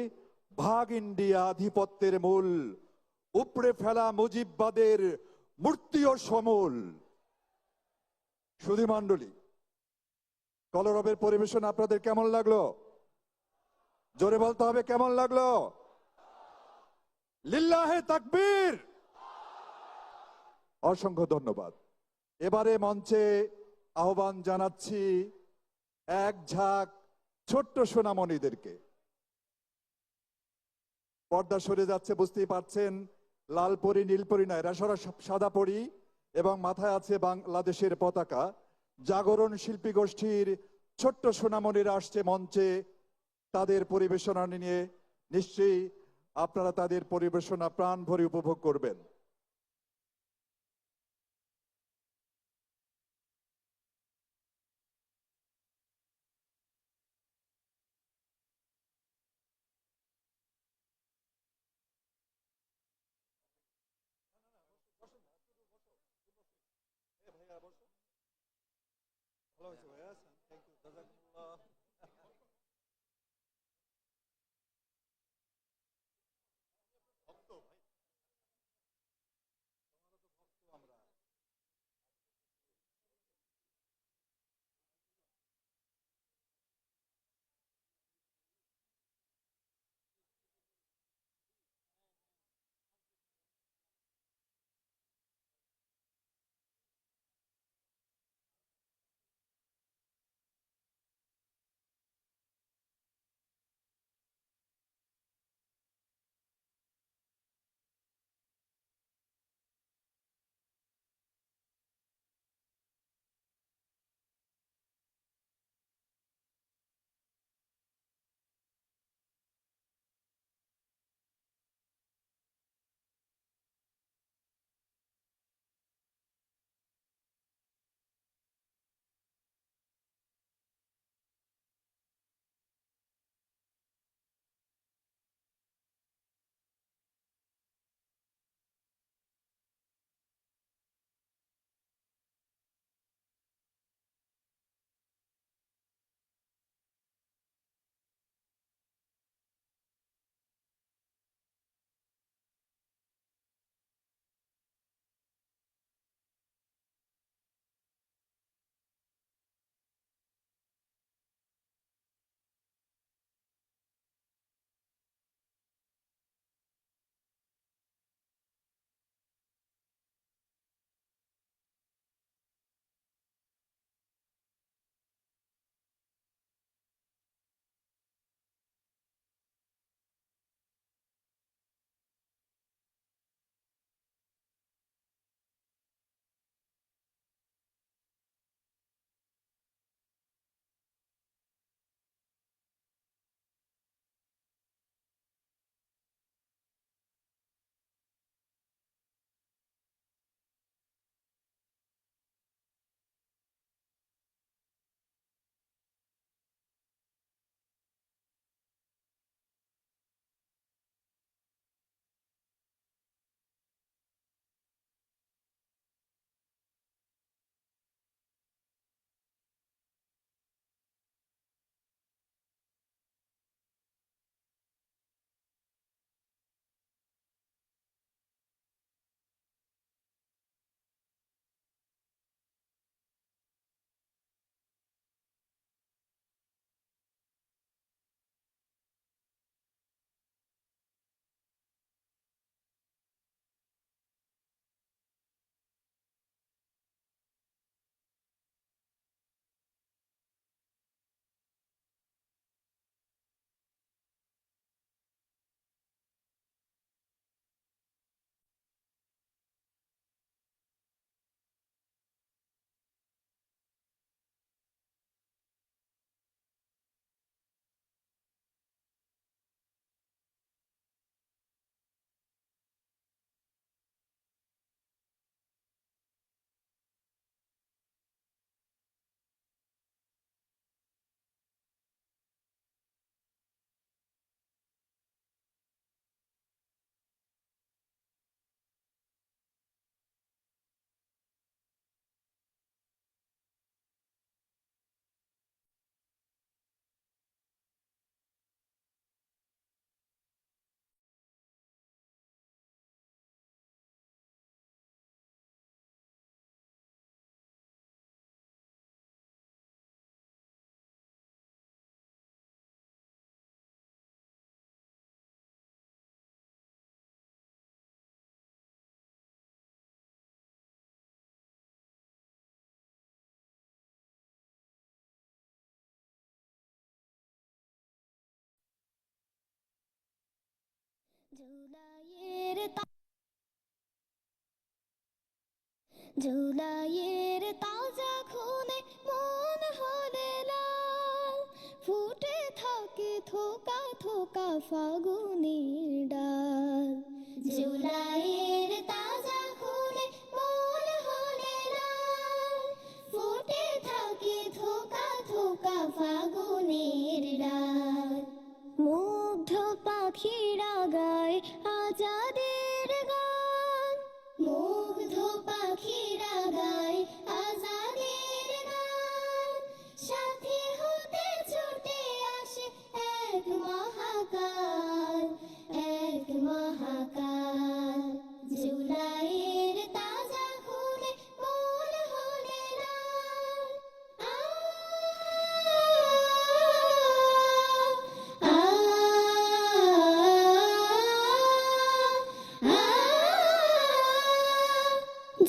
ভাগ ইন্ডিয়া আধিপত্যের মূল, উপড়ে ফেলা মুজিববাদের মূর্তি ও সমূল। সুধী মণ্ডলী, কলরবের পরিবেশন আপনাদের কেমন লাগলো? জোরে বলতে হবে, কেমন লাগলো? লিল্লাহে তাকবীর। অসংখ্য ধন্যবাদ। এবারে মঞ্চে আহ্বান জানাচ্ছি এক ঝাঁক ছোট্ট সোনামণিদেরকে। পর্দা সরে যাচ্ছে, বুঝতেই পারছেন। লাল পরি, নীল পরি নয়, এরা সরা সাদা পরি এবং মাথায় আছে বাংলাদেশের পতাকা। জাগরণ শিল্পী গোষ্ঠীর ছোট্ট সোনামণিরা আসছে মঞ্চে তাদের পরিবেশনা নিয়ে। নিশ্চয়ই আপনারা তাদের পরিবেশনা প্রাণ ভরে উপভোগ করবেন। ভালো হয়েছে ভাইয়া, থ্যাংক ইউ, জাযাকুমুল্লাহ। জুলাইয়ের তাজা খুনে মন হলে লাল, ফুটে থাকে থোকা থোকা ফাগুনের ডাল। জুলাইয়ের তাজা খুনে মন হলে লাল, ফুটে থাকে থোকা থোকা ফাগুনের ডাল। মুগ্ধ পাখিরা গায় আজাদের গান, মুগ্ধ পাখিরা গায় আজাদের গান। সাথী হতে ছুটে আসে এক মহাকাল, এক মহাকাল। জুলাইয়ের তাজা খুনে মন হলে লাল।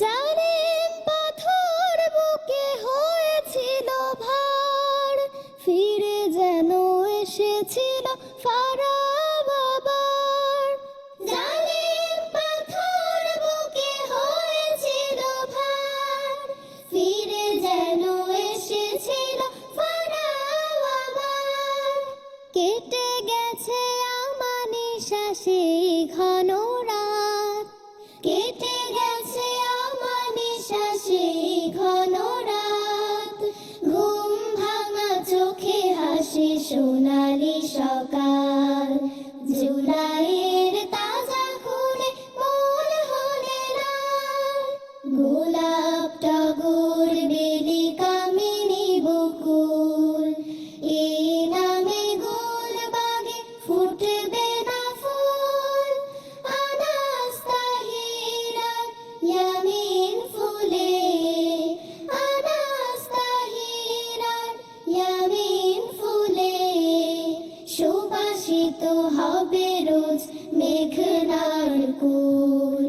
জালিম পাথর বুকে হয়েছিল ভার, ফিরে যেন এসেছিল ফারাও আবার। জালিম পাথর বুকে হয়েছিল ভার, ফিরে যেন এসেছিল ফারাও আবার। কেটে গেছে আমানিশা সেই ঘন রাত, কেটে গেছে আমানিশা সেই ঘন রাত। ঘুম ভাঙা চোখে হাসি সোনালি সকাল। জুলাইয়ের তাজা খুনে মন হলে লাল, গোলাপ টগর বেলি কামিনী বকুল। এই নামে গোলবাগে ফুটবে না ফুল, আনাস তাহিরার ইয়ামিন ফুলে, আনাস তাহিরার ইয়ামিন ফুলে। সুবাসিত হবে রোজ মেঘনার কুল।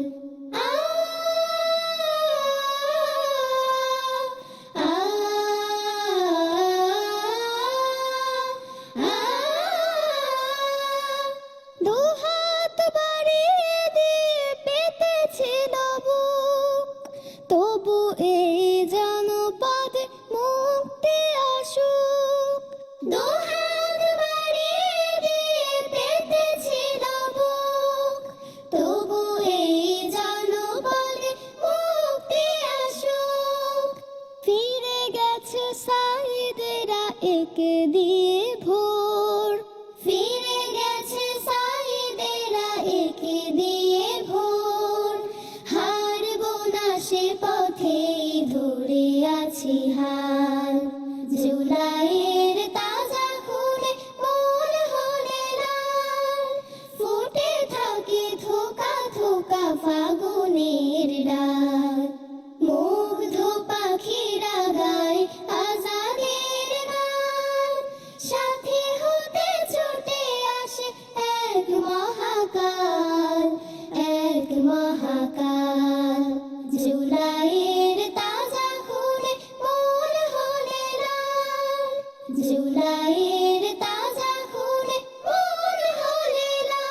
দুহাত বাড়িয়ে দিয়ে পেতেছিল বুক, তবু এই জনপদে মুক্তি আসুক। দুহাত বাড়িয়ে দিয়ে পেতেছিল বুক, তবু এই জনপদে মুক্তি আসুক। ফিরে গেছে সাইদেরা একে দিয়ে ভোর, ফিরে গেছে সাইদেরা একে দিয়ে ভোর। হারব না সে পথে ধরে আছি হাল। জুলাইয়ের তাজা খুনে মন হলে লাল, ফুটে থাকে থোকা থোকা ফাগুনের ডাল। মুগ্ধ পাখিরা গায় আজাদের গান, সাথী হতে ছুটে আসে এক মহাকাল, এক মহাকাল। জুলাইয়ের তাজা খুনে মন হলে লাল, জুলাইয়ের তাজা খুনে মন হলে লাল।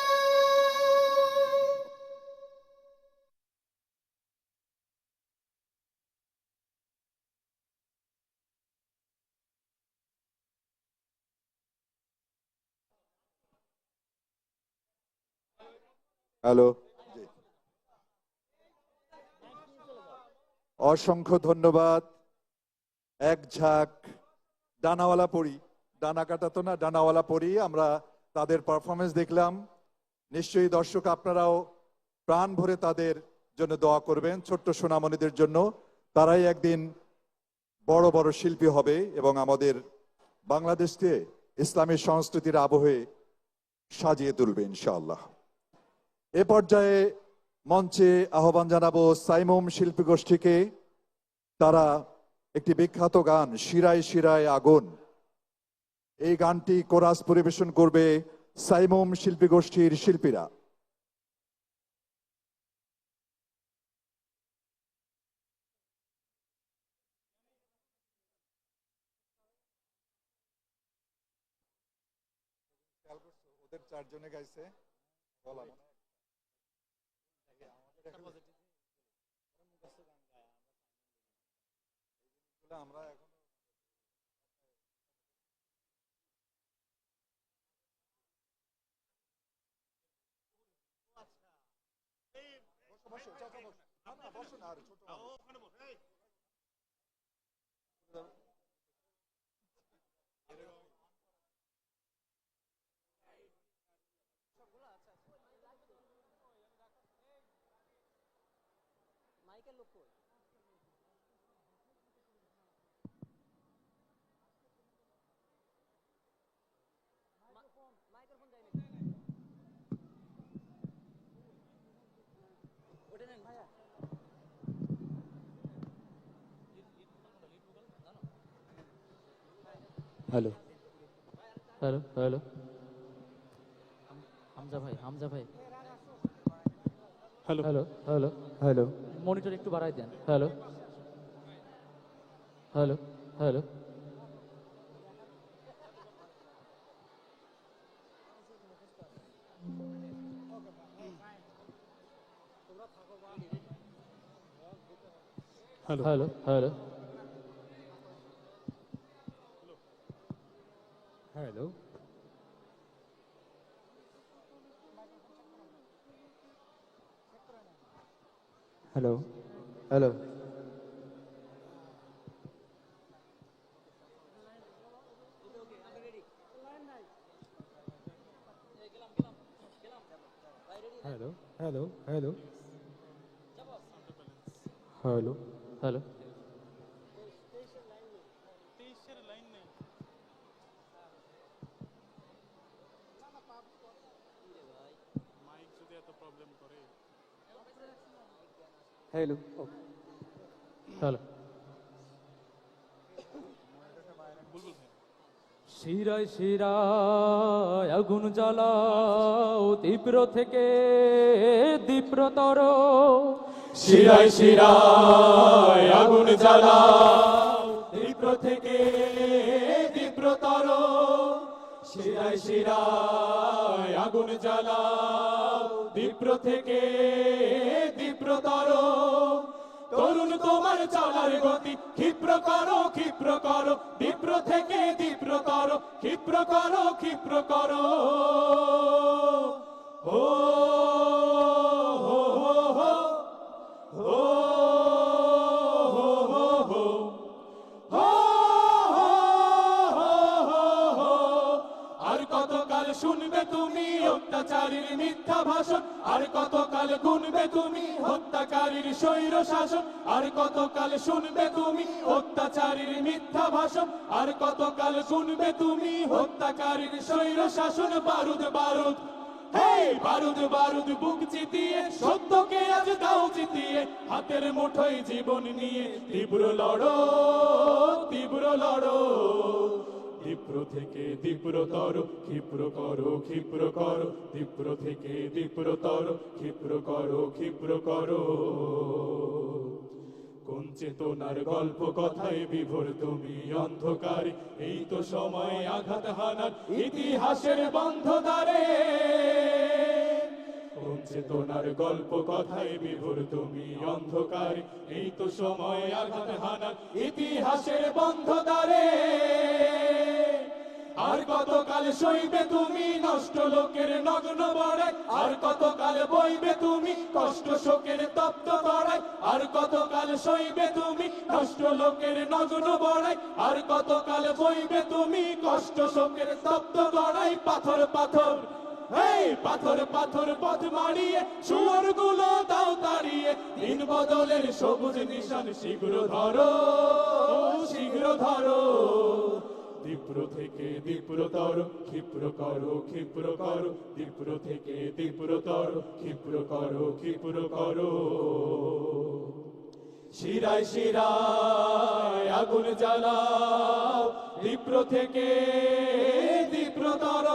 হ্যালো, জি। অসংখ্য ধন্যবাদ। এক ঝাঁক ডানাওয়ালা পরি, ডানা কাটা তো না, ডানাওয়ালা পরি আমরা তাদের পারফরমেন্স দেখলাম। নিশ্চয়ই দর্শক আপনারাও প্রাণ ভরে তাদের জন্য দোয়া করবেন, ছোট্ট সোনামণিদের জন্য। তারাই একদিন বড় বড় শিল্পী হবে এবং আমাদের বাংলাদেশকে ইসলামী সংস্কৃতির আবহে সাজিয়ে তুলবে ইনশাআল্লাহ। এ পর্যায়ে মঞ্চে আহ্বান জানাবো সাইমুম শিল্পী গোষ্ঠীকে। তারা একটি বিখ্যাত গান শিরায় শিরায় আগুন, এই গানটি কোরাস পরিবেশন করবে সাইমুম শিল্পী গোষ্ঠীর শিল্পীরা। ওদের চারজনে গাইছে, বলা মনে হয়। হ্যালো হ্যালো হ্যালো হামজা ভাই হামজা ভাই hello hello hello hello monitor একটু বাড়াই দেন hello hello hello hello hello hello hello hello hello hello hello hello hello hello hello hello শিরায় শিরায় আগুন জ্বালাও তীব্র থেকে তীব্রতর শিরায় শিরায় আগুন জ্বালাও তীব্র থেকে তীব্রতর শিরায় শিরায় আগুন জ্বালাও তীব্র থেকে তীব্রতর তরুণ তোমার চলার গতি ক্ষিপ্র করো তীব্র থেকে তীব্রতর ক্ষিপ্র করো ও হো হো হো হো আর কতকাল শুনবে তুমি অত্যাচারীর মিথ্যা ভাষণ আর কতকাল গুনবে তুমি হত্যাকারীর স্বৈর শাসন আর কতকাল শুনবে তুমি অত্যাচারীর মিথ্যা ভাষণ আর কতকাল শুনবে তুমি হত্যাকারীর স্বৈর শাসন বারুদ বারুদ বারুদ বারুদ বুক চিতিয়ে সত্যকে আজ দাও জিতিয়ে হাতের মুঠোয় জীবন নিয়ে তীব্র লড়ো তীব্র থেকে তীব্রতর ক্ষিপ্র করো তীব্র থেকে তীব্রতর ক্ষিপ্র করো কোন চেতনার গল্প কথায় বিভোর তুমি অন্ধকারে এই তো সময় আঘাত হানার ইতিহাসের বন্ধ দ্বারে কোন চেতনার গল্প কথায় বিভোর তুমি অন্ধকারে এই তো সময় আঘাত হানার ইতিহাসের বন্ধ দ্বারে আর কতকাল সইবে তুমি নষ্ট লোকের নগ্ন বড়াই আর কতকাল বইবে তুমি কষ্ট শোকের তপ্ত তরাই আর কতকাল সইবে তুমি নষ্ট লোকের নগ্ন বড়াই আর কতকাল বইবে তুমি কষ্ট শোকের তপ্ত তরাই পাথর পাথর পথ মারিয়ে সুর গুলো দাও তাড়িয়ে দিন বদলের সবুজ নিশান শীঘ্র ধরো তীব্র থেকে তীব্রতর ক্ষিপ্র করো তীব্র থেকে তীব্রতর ক্ষিপ্র করো শিরায় শিরায় আগুন জ্বালাও তীব্র থেকে তীব্রতর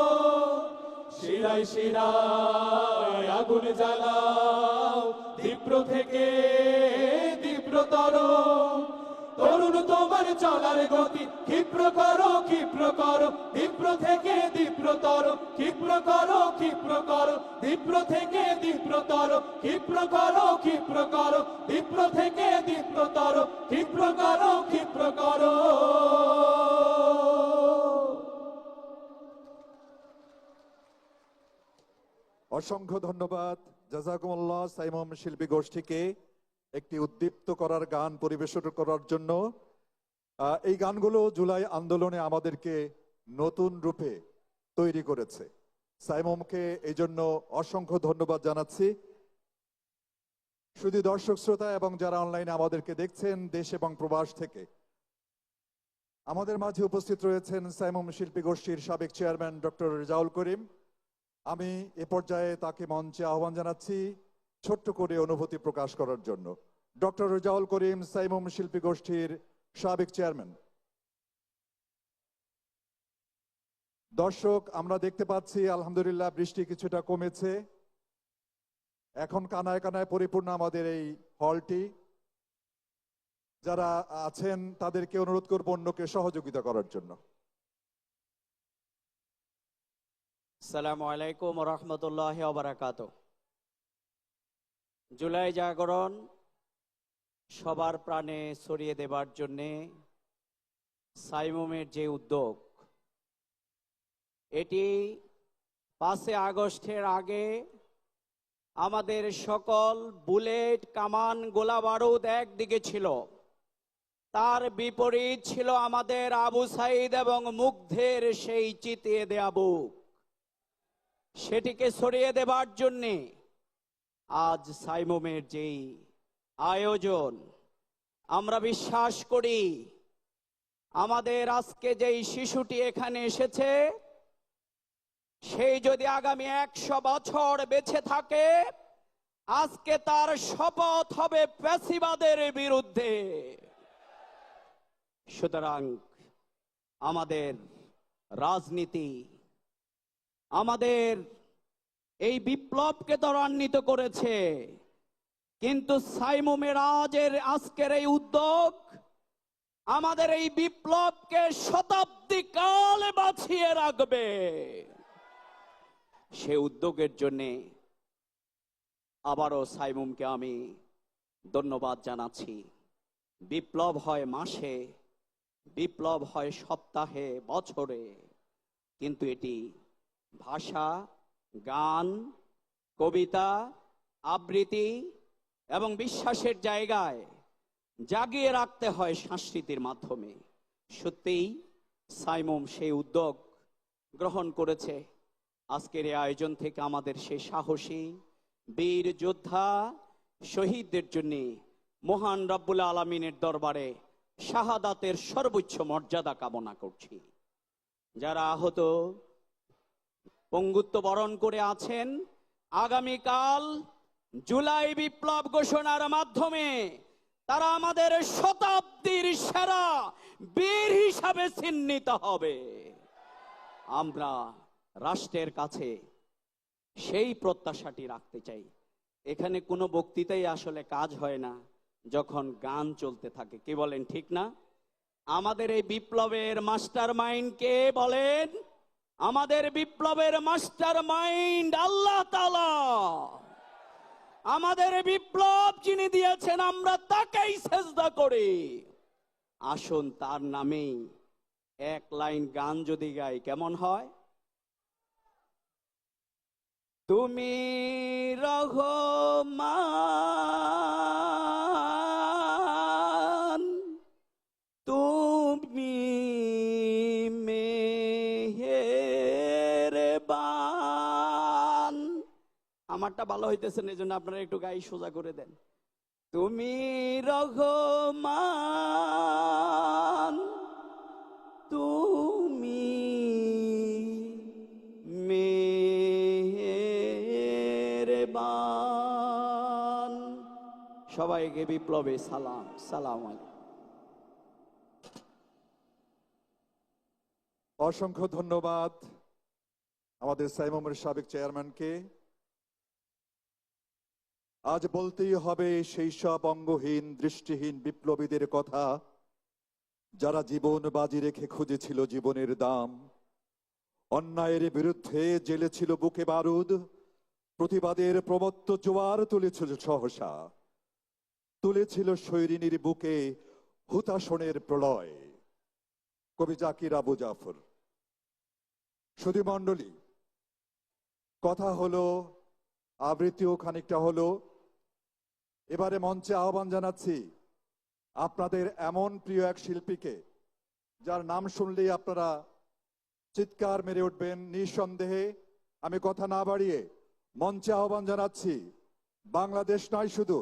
শিরায় শিরায় আগুন জ্বালাও তীব্র থেকে তীব্রতর তরুণ তোমার চলার গতি ক্ষিপ্র করো দীপ্র থেকে দীপ্রতর ক্ষিপ্র করো দীপ্র থেকে দীপ্রতর ক্ষিপ্র করো দীপ্র থেকে দীপ্রতর ক্ষিপ্র করো অসংখ্য ধন্যবাদ জাযাকুমুল্লাহ সাইমম শিল্পী গোষ্ঠীকে একটি উদ্দীপ্ত করার গান পরিবেশন করার জন্য। এই গানগুলো জুলাই আন্দোলনে আমাদেরকে নতুন রূপে তৈরি করেছে। সাইমমকে এই জন্য অসংখ্য ধন্যবাদ জানাচ্ছি। শুধু দর্শক শ্রোতা এবং যারা অনলাইনে আমাদেরকে দেখছেন দেশ এবং প্রবাস থেকে, আমাদের মাঝে উপস্থিত রয়েছেন সাইমম শিল্পী গোষ্ঠীর সাবেক চেয়ারম্যান ডক্টর রেজাউল করিম। আমি এ পর্যায়ে তাকে মঞ্চে আহ্বান জানাচ্ছি ছোট্ট করে অনুভূতি প্রকাশ করার জন্য। ডক্টর রেজাউল করিম, সাইমম শিল্পী গোষ্ঠীর সাবেক চেয়ারম্যান। দর্শক, আমরা দেখতে পাচ্ছি আলহামদুলিল্লাহ বৃষ্টি কিছুটা কমেছে। এখন কানায় কানায় পরিপূর্ণ আমাদের এই হলটি। যারা আছেন তাদেরকে অনুরোধ করব অন্যকে সহযোগিতা করার জন্য। আসসালামু আলাইকুম রহমতুল্লাহ বারাকাত। জুলাই জাগরণ সবার প্রাণে ছড়িয়ে দেবার জন্যে সাইমমের যে উদ্যোগ, এটি 5 আগস্টের আগে আমাদের সকল বুলেট, কামান, গোলা বারুদ একদিকে ছিল, তার বিপরীত ছিল আমাদের আবু সাইদ এবং মুগ্ধের সেই চিতিয়ে দেয়া বুক। সেটিকে ছড়িয়ে দেবার জন্যে আজ সাইমমের যেই আয়োজন, আমরা বিশ্বাস করি আমাদের আজকে যেই শিশুটি এখানে এসেছে, সেই যদি আগামী 100 বছর বেঁচে থাকে, আজকে তার শপথ হবে ফ্যাসিবাদের বিরুদ্ধে। সুতরাং আমাদের রাজনীতি আমাদের এই বিপ্লবকে ত্বরান্বিত করেছে, কিন্তু সাইমমের আজকের এই উদ্যোগ আমাদের এই বিপ্লবকে শতাব্দী কাল বাঁচিয়ে রাখবে। সে উদ্যোগের জন্যে আবারও সাইমমকে আমি ধন্যবাদ জানাচ্ছি। বিপ্লব হয় মাসে, বিপ্লব হয় সপ্তাহে, বছরে, কিন্তু এটি ভাষা, গান, কবিতা, আবৃত্তি এবং বিশ্বাসের জায়গায় জাগিয়ে রাখতে হয় সংস্কৃতির মাধ্যমে। সত্যিই সাইমম সেই উদ্যোগ গ্রহণ করেছে। আজকের এই আয়োজন থেকে আমাদের সেই সাহসী বীর যোদ্ধা শহীদদের জন্য মহান রব্বুল আলামিনের দরবারে শাহাদাতের সর্বোচ্চ মর্যাদা কামনা করছি। যারা আহত, পঙ্গুত্ব বরণ করে আছেন, আগামীকাল জুলাই বিপ্লব ঘোষণার মাধ্যমে তারা আমাদের শতাব্দীর সেরা বীর হিসাবে চিহ্নিত হবে। আমরা রাষ্ট্রের কাছে সেই প্রত্যাশাটি রাখতে চাই। এখানে কোনো বক্তৃতাই আসলে কাজ হয় না যখন গান চলতে থাকে, কি বলেন ঠিক না? আমাদের এই বিপ্লবের মাস্টার মাইন্ড কে বলেন? আমাদের বিপ্লবের মাস্টার মাইন্ড আল্লাহ তাআলা। আমাদের বিপ্লব যিনি দিয়েছেন আমরা তাকেই সেজদা করি। আসুন তার নামেই এক লাইন গান যদি গাই কেমন হয়? তুমি রহমান, তুমি মেহেরবান। আমারটা ভালো হইতেছে না, এই জন্য আপনারা একটু গাই সোজা করে দেন। তুমি রহমান, তুমি মেহেরবান। সবাইকে বিপ্লবে সালাম। সালাম আলাইকুম। অসংখ্য ধন্যবাদ আমাদের সাইমমের সাবেক চেয়ারম্যানকে। আজ বলতেই হবে সেই সব অঙ্গহীন, দৃষ্টিহীন বিপ্লবীদের কথা যারা জীবন বাজি রেখে খুঁজেছিল জীবনের দাম, অন্যায়ের বিরুদ্ধে জ্বেলেছিল বুকে বারুদ, প্রতিবাদের প্রমত্ত জোয়ার তুলেছিল সহসা, তুলেছিল শৈরিনীর বুকে হুতাশনের প্রলয়। কবি জাকির আবু জাফর। সুধী মণ্ডলী, কথা হলো, আবৃত্তিও খানিকটা হলো। এবারে মঞ্চে আহ্বান জানাচ্ছি আপনাদের এমন প্রিয় এক শিল্পীকে, যার নাম শুনলেই আপনারা চিৎকার মেরে উঠবেন। নিঃসন্দেহে আমি কথা না বাড়িয়ে মঞ্চে আহ্বান জানাচ্ছি, বাংলাদেশ নয় শুধু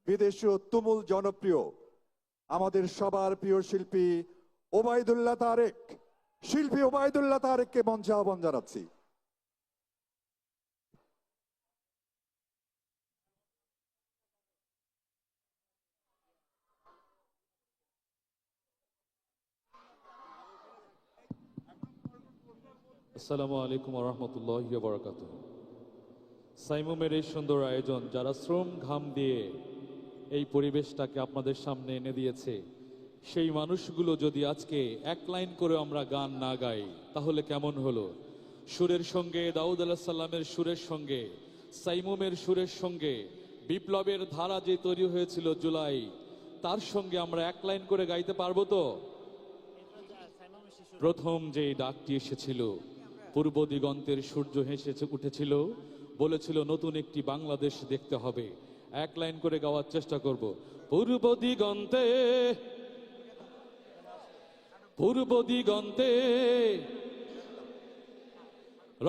বিদেশেও তুমুল জনপ্রিয় আমাদের সবার প্রিয় শিল্পী ওবায়দুল্লাহ তারেক, শিল্পী ওবায়দুল্লাহ তারেককে মঞ্চে আহ্বান জানাচ্ছি। আসসালামু আলাইকুম রহমতুল্লাহি ওয়া বারাকাতুহু। সাইমুমের এই সুন্দর আয়োজন, যারা শ্রম ঘাম দিয়ে এই পরিবেশটাকে আপনাদের সামনে এনে দিয়েছে, সেই মানুষগুলো যদি আজকে এক লাইন করে আমরা গান না গাই তাহলে কেমন হলো? সুরের সঙ্গে দাউদ আলাইহিস সালামের সুরের সঙ্গে, সাইমুমের সুরের সঙ্গে, বিপ্লবের ধারা যে তৈরি হয়েছিল জুলাই, তার সঙ্গে আমরা এক লাইন করে গাইতে পারবো তো? প্রথম যে ডাকটি এসেছিল, পূর্ব দিগন্তের সূর্য হেসে উঠেছিল, বলেছিল নতুন একটি বাংলাদেশ দেখতে হবে। এক লাইন করে গাওয়ার চেষ্টা করব। পূর্ব দিগন্তে, পূর্ব দিগন্তে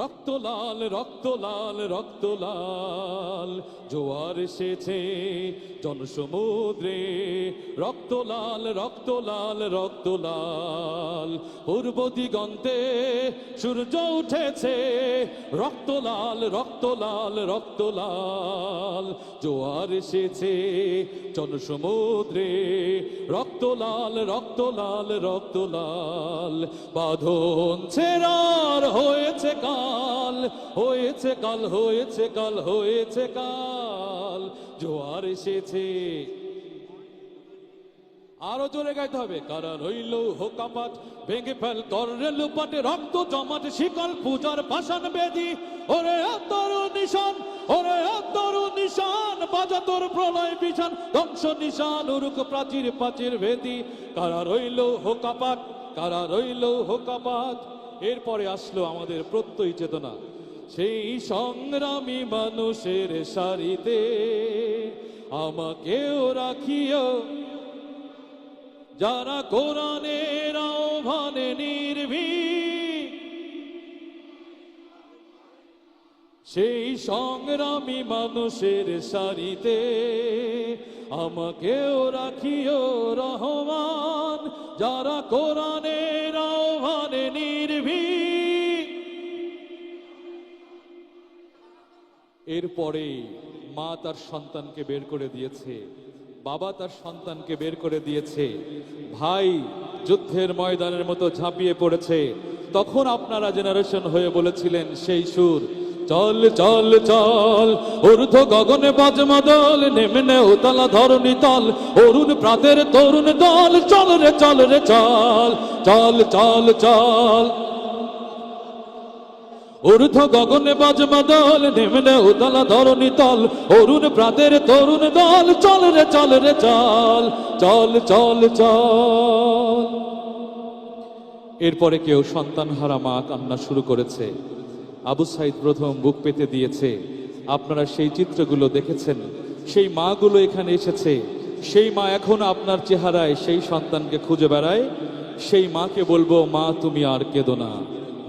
রক্ত লাল, রক্ত লাল, রক্ত লাল, জোয়ার এসেছে জনসমুদ্রে, রক্ত লাল, রক্ত লাল, রক্ত লাল, পূর্ব দিগন্তে সূর্য উঠেছে, রক্ত লাল, রক্ত লাল, রক্ত লাল, জোয়ার এসেছে জনসমুদ্রে, রক্ত লাল, রক্ত লাল, রক্ত লাল, বাঁধন ছেড়ার হয়েছে কাল, হয়েছে কাল, হয়েছে কাল, হয়েছে কাল, জোয়ার এসেছে। আরো জোরে গাইতে হবে। কারা রইল হোকাপাট, ভেঙে ফেল কররে লুপাটে, রক্ত জমাট শিকল পূজার পাষাণ বেদি, ওরে তরু নিশান, ওরে তরু নিশান, বাজা তোর প্রলয় বিশান, ধ্বংস নিশান উরুক প্রাচীর প্রাচীর ভেদি। কারা রইল হোকাপাট, কারা রইল হোকাপাট। এরপরে আসলো আমাদের প্রত্যয় চেতনা, সেই সংগ্রামী মানুষের সারিতে আমাকেও রাখিও, যারা কোরআনের আহ্বানে নির্ভীক, সেই সংগ্রামী মানুষের সারিতে আমাকেও রাখিও রহমান, যারা কোরআনের আহ্বানে নির্ভীক। এরপরে মা তার সন্তানকে বের করে দিয়েছে, বাবা তার সন্তানকে বের করে দিয়েছে, ভাই যুদ্ধের ময়দানের মতো ঝাঁপিয়ে পড়েছে। তখন আপনারা জেনারেশন হয়ে বলেছিলেন সেই সুর, চল চল চল ঊর্ধ্ব গগনে বাজমাদল, নেমে উতলা ধরণী তল, অরুণ প্রাতের তরুণ দল, চল রে চল রে চল, চল চল চল, ঊর্ধ্ব গগনে বাজমাদল, নেমে উতলা ধরণী তল, অরুণ প্রাতের তরুণ দল, চল রে চল রে চল, চল চল চল। এরপরে কেউ সন্তান হারা মা কান্না শুরু করেছে, আবু সাইদ প্রথম বুক পেতে দিয়েছে। আপনারা সেই চিত্রগুলো দেখেছেন, সেই মাগুলো এখানে এসেছে, সেই মা এখন আপনার চেহারায় সেই সন্তানকে খুঁজে বেড়ায়। সেই মাকে বলবো, মা তুমি আর কেঁদো না,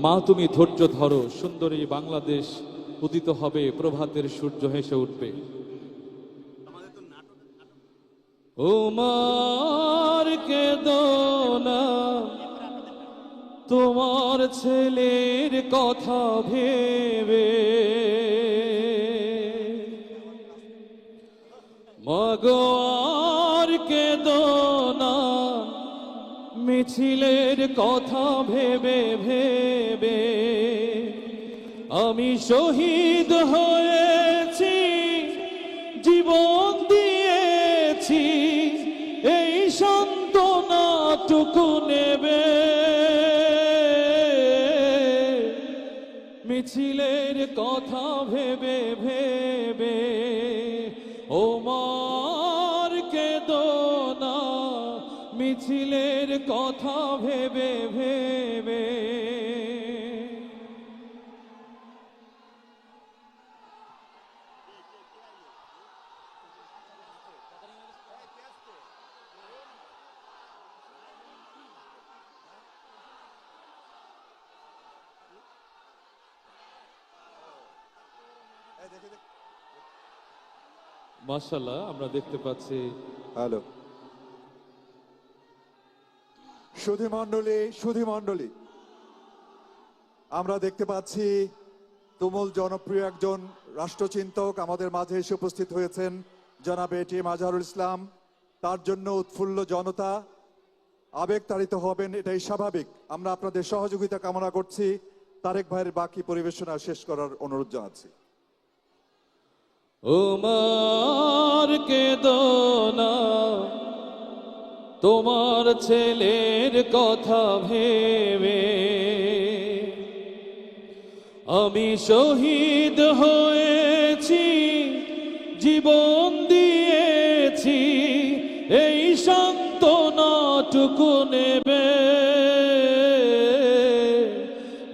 মা তুমি ধৈর্য ধরো, সুন্দরী বাংলাদেশ উদিত হবে, প্রভাতের সূর্য হেসে উঠবে। ও মার কেঁদো না, তোমার ছেলের কথা ভেবে, মাগো আর কেঁদো না, মিছিলের কথা ভেবে ভেবে, আমি শহীদ হয়েছি, জীবন দিয়েছি, এই সান্ত্বনাটুকু নেবে মিছিলের কথা ভেবে ভেবে ও মার কেঁদো না মিছিলের কথা ভেবে ভেবে মাশাআল্লাহ আমরা দেখতে পাচ্ছি। হ্যালো সুধী মণ্ডলী, আমরা দেখতে পাচ্ছি তুমুল জনপ্রিয় একজন রাষ্ট্রচিন্তক আমাদের মাঝে এসে উপস্থিত হয়েছেন, জনাব এটিএম আজহারুল ইসলাম। তার জন্য উৎফুল্ল জনতা আবেগতাড়িত হবেন, এটাই স্বাভাবিক। আমরা আপনাদের সহযোগিতা কামনা করছি। তারেক ভাইয়ের বাকি পরিবেশনা শেষ করার অনুরোধ জানাচ্ছি। ওমার কেঁদো না তোমার ছেলের কথা ভেবে আমি শহীদ হয়েছি জীবন দিয়েছি এই সান্ত্বনাটুকু নেবে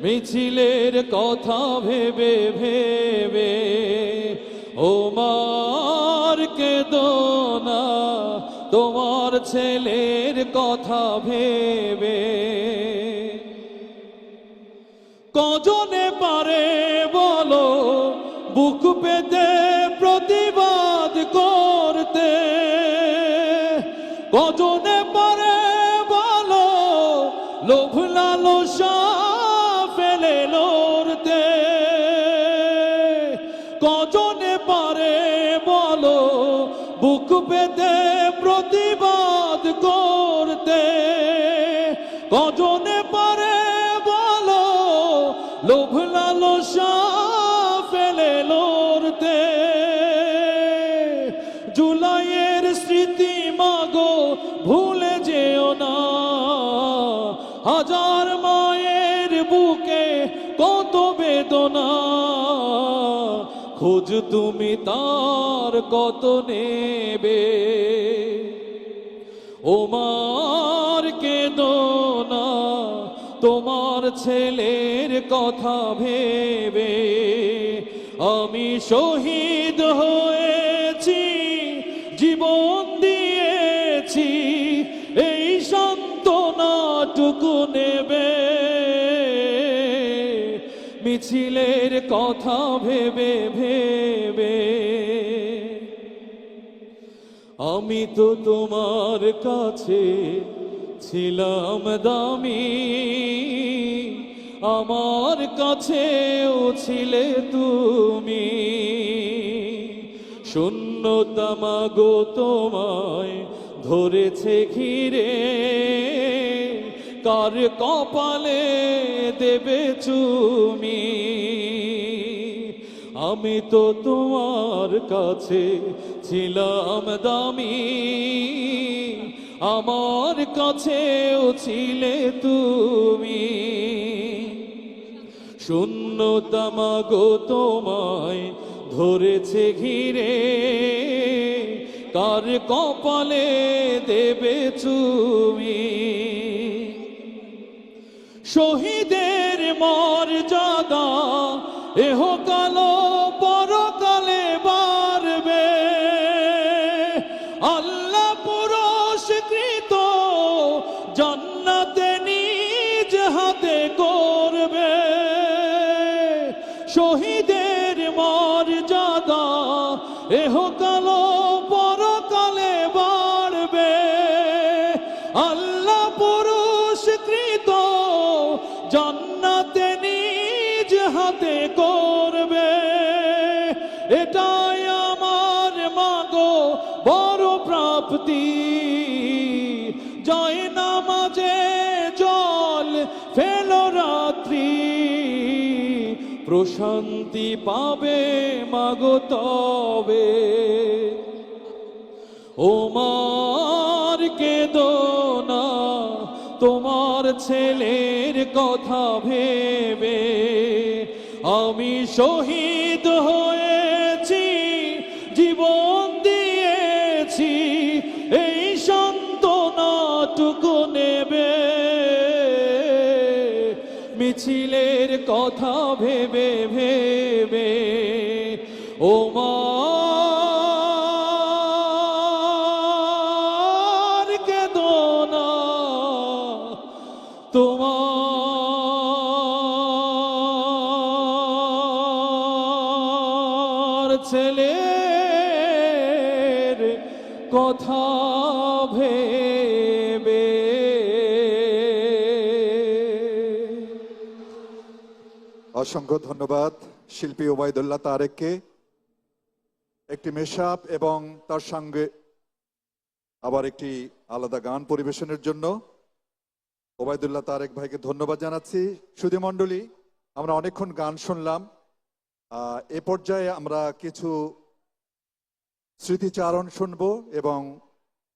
মিছিলের কথা ভেবে ভেবে ওমার কেঁদো না তোমার ছেলের কথা ভেবে কজনে পারে বলো বুক পেতে প্রতিবাদ করতে কজনে পারে বলো লোভ লালসা ফেলে লড়তে কজনে পারে বলো বুক পেতে প্রতিবাদ করতে কজনে পারে বলো লোভ লালসা ফেলে লড়তে জুলাইয়ের স্মৃতি মাগো ভুলে যেও না হাজার মায়ের বুকে কত বেদনা খোঁজ তুমি তার কত নেবে ওমার কেঁদো না তোমার ছেলের কথা ভেবে আমি শহীদ হয়েছি জীবন দিয়েছি এই সান্ত্বনাটুকু নেবে মিছিলের কথা ভেবে ভেবে আমি তো তোমার কাছে ছিলাম দামি আমার কাছেও ছিলে তুমি শূন্যতা মাগো তোমায় ধরেছে ঘিরে কার কপালে দেবে চুমি আমি তো তোমার কাছে ছিলাম দামি আমার কাছেও ছিলে তুমি শূন্যতা মাগো তোমায় ধরেছে ঘিরে কার কপালে দেবে চুমি শহীদের মর্যাদা এহকাল পরকালে বাড়বে আল্লাহ পুরস্কৃত জান্নাতে নিজ হাতে করবে শহীদের মর্যাদা এহকাল পরকালে বাড়বে আল্লাহ পুরস্কৃত জান্নাতে নিজ হাতে করবে এটাই আমার মাগো বড় প্রাপ্তি জয় নামাজে জল ফেলো রাত্রি প্রশান্তি পাবে মাগো তবে ওমার কেঁদো না তোমার ছেলের কথা ভেবে আমি শহীদ হয়েছি, জীবন দিয়েছি, এই সান্ত্বনাটুকু নেবে। মিছিলের কথা ভেবে ভেবে ও মা কেঁদো না, তোমার ছেলের কথা ভেবে। অসংখ্য ধন্যবাদ শিল্পী ওবায়দুল্লাহ তারেককে একটি মেশআপ এবং তার সঙ্গে আবার একটি আলাদা গান পরিবেশনের জন্য ওবায়দুল্লাহ তারেক ভাইকে ধন্যবাদ জানাচ্ছি। সুধী মণ্ডলী, আমরা অনেকক্ষণ গান শুনলাম। এ পর্যায়ে আমরা কিছু স্মৃতিচারণ শুনবো এবং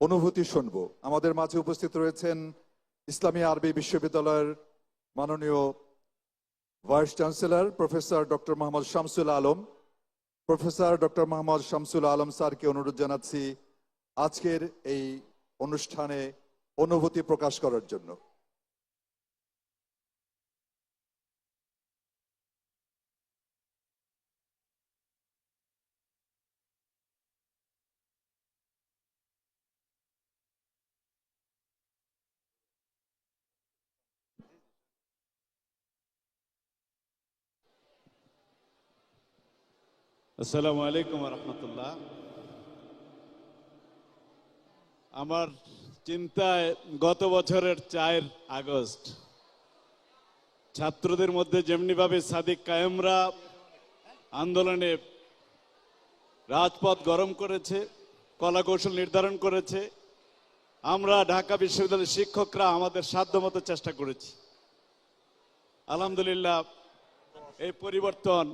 অনুভূতি শুনবো। আমাদের মাঝে উপস্থিত রয়েছেন ইসলামী আরবি বিশ্ববিদ্যালয়ের মাননীয় vice chancellor professor doctor Mohammad Shamsul Alam. Professor doctor Mohammad Shamsul Alam স্যারকে অনুরোধ জানাচ্ছি আজকের এই অনুষ্ঠানে অনুভূতি প্রকাশ করার জন্য। আসসালামু আলাইকুম রহমতুল্লাহ। আমার চিন্তায় গত বছরের 4 আগস্ট ছাত্রদের মধ্যে যেমনিভাবে সাদিক কায়েমরা আন্দোলনে রাজপথ গরম করেছে, কলাকৌশল নির্ধারণ করেছে, আমরা ঢাকা বিশ্ববিদ্যালয়ের শিক্ষকরা আমাদের সাধ্যমতো চেষ্টা করেছি। আলহামদুলিল্লাহ এই পরিবর্তন,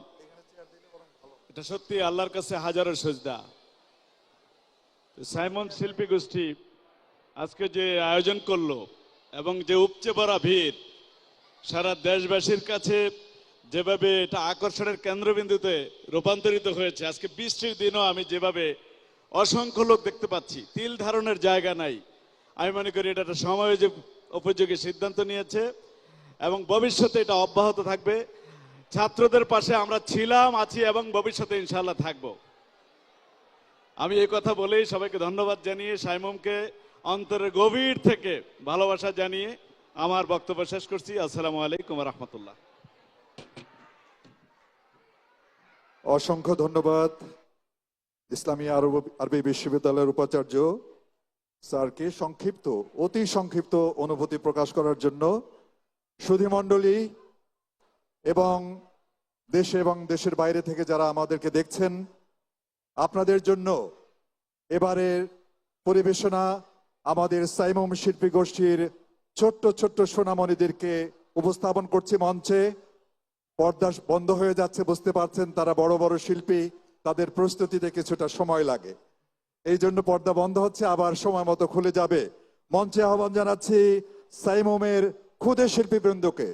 এটা সত্যি আল্লাহর কাছে হাজারো সেজদা। সাইমন শিল্পী গোষ্ঠী আজকে যে আয়োজন করলো এবং যে উপচে পড়া ভিড় সারা দেশবাসীর কাছে যেভাবে এটা আকর্ষণের কেন্দ্রবিন্দুতে রূপান্তরিত হয়েছে, আজকে বৃষ্টির দিনও আমি যেভাবে অসংখ্য লোক দেখতে পাচ্ছি, তিল ধারণের জায়গা নাই। আমি মনে করি এটা একটা সময় যে উপযোগী সিদ্ধান্ত নিয়েছে এবং ভবিষ্যতে এটা অব্যাহত থাকবে। ছাত্রদের পাশে আমরা ছিলাম, আছি এবং ভবিষ্যতে ইনশাআল্লাহ থাকব। আমি এই কথা বলেই সবাইকে ধন্যবাদ জানিয়ে, সাইমুমকে অন্তরের গভীর থেকে ভালোবাসা জানিয়ে আমার বক্তব্য শেষ করছি। আসসালামু আলাইকুম রহমতুল্লাহ। অসংখ্য ধন্যবাদ ইসলামী আরবি বিশ্ববিদ্যালয়ের উপাচার্য স্যারকে সংক্ষিপ্ত, অতি সংক্ষিপ্ত অনুভূতি প্রকাশ করার জন্য। সুধী মণ্ডলী এবং দেশে এবং দেশের বাইরে থেকে যারা আমাদেরকে দেখছেন, আপনাদের জন্য এবারের পরিবেশনা আমাদের সাইমুম শিল্পী গোষ্ঠীর ছোট্ট ছোট্ট সোনামণিদেরকে উপস্থাপন করছি মঞ্চে। পর্দা বন্ধ হয়ে যাচ্ছে, বুঝতে পারছেন তারা বড় বড় শিল্পী, তাদের প্রস্তুতিতে কিছুটা সময় লাগে, এই জন্য পর্দা বন্ধ হচ্ছে, আবার সময় মতো খুলে যাবে। মঞ্চে আহ্বান জানাচ্ছি সাইমুমের ক্ষুদে শিল্পীবৃন্দকে।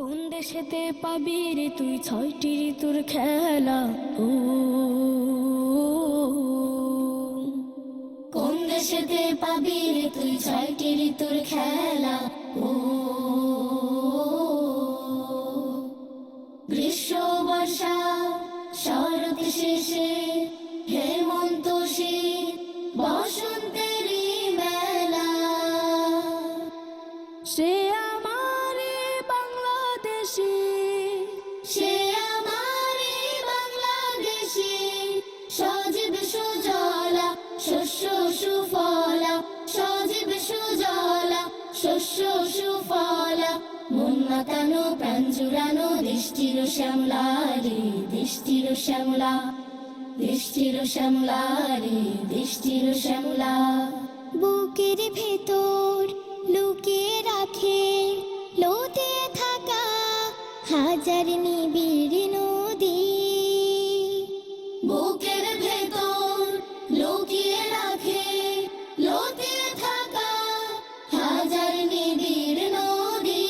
কোন দেশেতে পাবি রে তুই 6টি ঋতুর খেলা ও কোন দেশেতে পাবি রে তুই 6টি ঋতুর খেলা ও গ্রীষ্ম বর্ষা শরৎ শেষে হেমন্ত শীত বসন্তেরই মেলা সে আমারে বাংলাদেশে সে আমারে বাংলাদেশে সজীব সুজলা শস্য সুফলা সজীব সুজলা শস্য সুফলা মন মাতানো প্রাণ জুড়ানো দেশটির শ্যামলা রে দেশটির শ্যামলা দেশটির শ্যামলা রে দেশটির শ্যামলা বুকের ভেতর লুকিয়ে রাখে লোতে থাকা হাজার নিবিড় নদী বুকের ভেতর লুকিয়ে রাখে লোতে থাকা হাজার নিবিড় নদী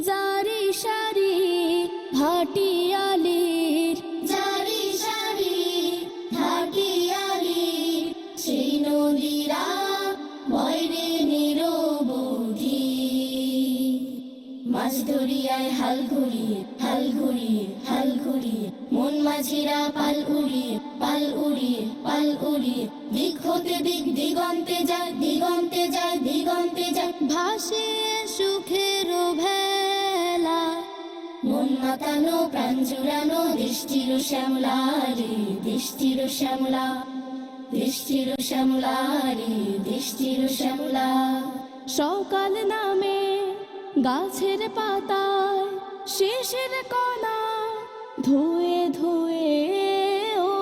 জারি সারি ভাটিয়ালির জারি সারি ভাটিয়ালির সেই নদীরা বয়রে নিরবধি মাছ ধরিয়ায় হাল ঘুরিয়ে হাল ঘুরিয়ে হাল ঘুরিয়ে মন মাঝিরা পাল উড়িয়ে পাল উড়িয়ে পাল উড়িয়ে দিক হতে দিক দিগন্তে যায় দিগন্তে যায় দিগন্তে যায় ভাসে সুখের ভেলা মন মাতানো প্রাণ জুড়ানো দেশটির শ্যামলা রে দেশটির শ্যামলা দেশটির শ্যামলা রে দেশটির শ্যামলা সকাল নামে গাছের পাতায় শেষের কণা ধুয়ে ধুয়ে ও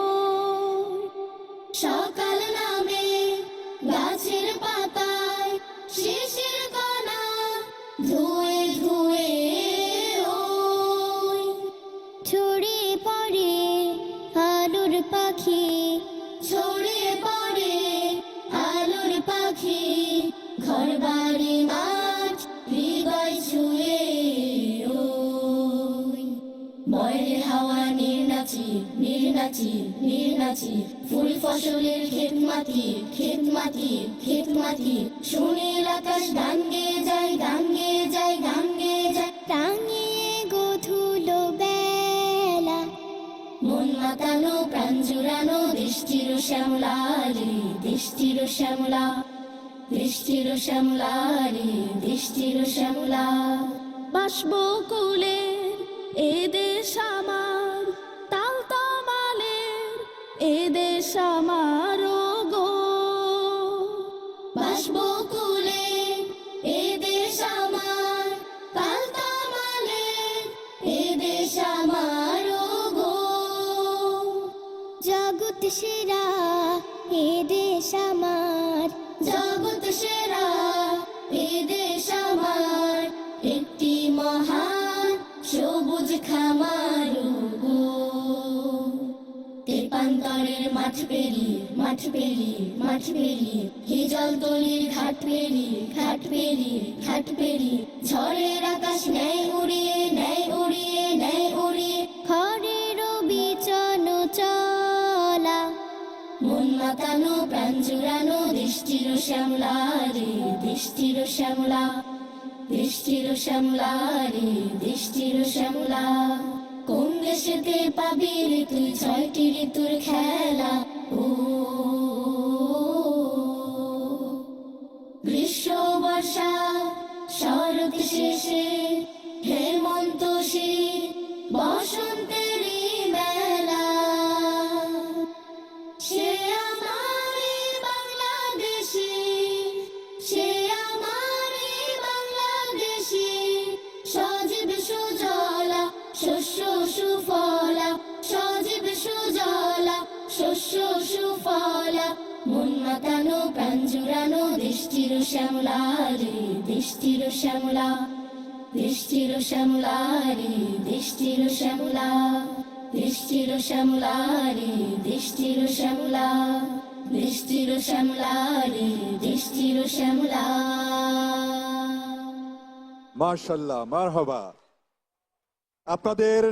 সকাল নামে গাছের পাতায় শেষের কণা ধুয়ে ধুয়ে ও ছড়িয়ে পড়ে আলোর পাখি ছড়িয়ে পড়ে আলোর পাখি ঘর বাড়ি মাঠ হৃদয় ছুঁয়ে ওই বয়রে হাওয়া নির্নাচি নির্নাচি নির্নাচি ফুল ফসলের ক্ষেত মাটি ক্ষেত মাটি ক্ষেত মাটি সুনীল আকাশ গান গেয়ে যায় গান গেয়ে যায় গান গেয়ে যায় টাঙিয়ে গোধুলো বেলা মন মাতানো প্রাণ জুড়ানো দেশটির শ্যামলা রে দেশটির শ্যামলা দেশটির শ্যামলা রে দেশটির শ্যামলা বাষ্পকুলের এ দেশ আমার তাল তমালের এ দেশ আমার গো বাষ্পকুলের এ দেশ আমার তাল তমালের এ দেশ আমার গো জগৎ সেরা এ দেশ আমার জগৎ সেরা এ দেশ আমার একটি মহান সবুজ খামার গো তেপান্তরের মাঠ পেরিয়ে মাঠ পেরিয়ে মাঠ পেরিয়ে হিজল তলির ঘাট পেরিয়ে ঘাট পেরিয়ে ঘাট পেরিয়ে ঝড়ের আকাশ নেয় উড়িয়ে নেয় উড়িয়ে নেয় উড়িয়ে খড়ের বিচন চলা মন মাতানো প্রাণ জুড়ানো দেশটির শ্যামলা রে দেশটির শ্যামলা দেশটির শ্যামলা রে দেশটির শ্যামলা কোন দেশেতে পাবি রে তুই 6টি ঋতুর খেলা ও গ্রীষ্ম বর্ষা শরৎ শেষে হেমন্ত শীত বসন্তেরই মেলা সে আমারে বাংলাদেশে সে আমারে বাংলাদেশে সজীব সুজলা শস্য সুফলা সজীব সুজলা শস্য সুফলা মন মাতানো প্রাণ জুড়ানো দেশটির শ্যামলা রে দেশটির শ্যামলা দেশটির শ্যামলা রে দেশটির শ্যামলা দেশটির শ্যামলা রে দেশটির শ্যামলা দেশটির শ্যামলা রে দেশটির শ্যামলা মাশাআল্লাহ, মারহাবা। আপনাদের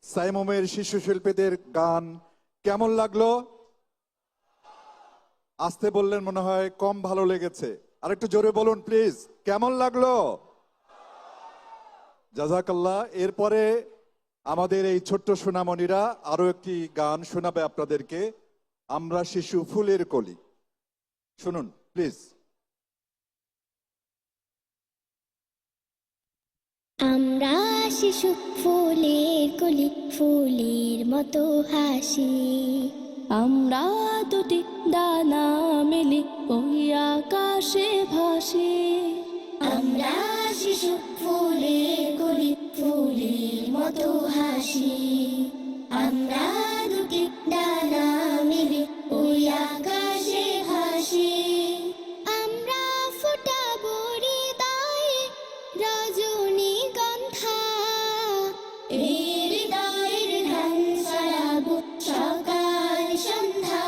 সাইমমের শিশু শিল্পীদের গান কেমন লাগলো? আসতে বললেন, মনে হয় কম ভালো লেগেছে। আরেকটু জোরে বলুন প্লিজ, কেমন লাগলো? জাযাকাল্লাহ। এরপরে আমাদের এই ছোট্ট সোনামণিরা আরো একটি গান শোনাবে আপনাদেরকে, আমরা শিশু ফুলের কলি। শুনুন প্লিজ। আমরা শিশু ফুলের কলি, ফুলের মতো হাসি, আমরা দুটি ডানা মেলি ওই আকাশে ভাসি। আমরা শিশু ফুলের কলি, ফুলের মতো হাসি, আমরা দুটি ডানা মেলি ওই আকাশে ভাসি। আমরা ফোটাবো হৃদয়ে রজনীগন্ধা, এই হৃদয়ের ধ্যান ছড়াবো সকাল সন্ধ্যা,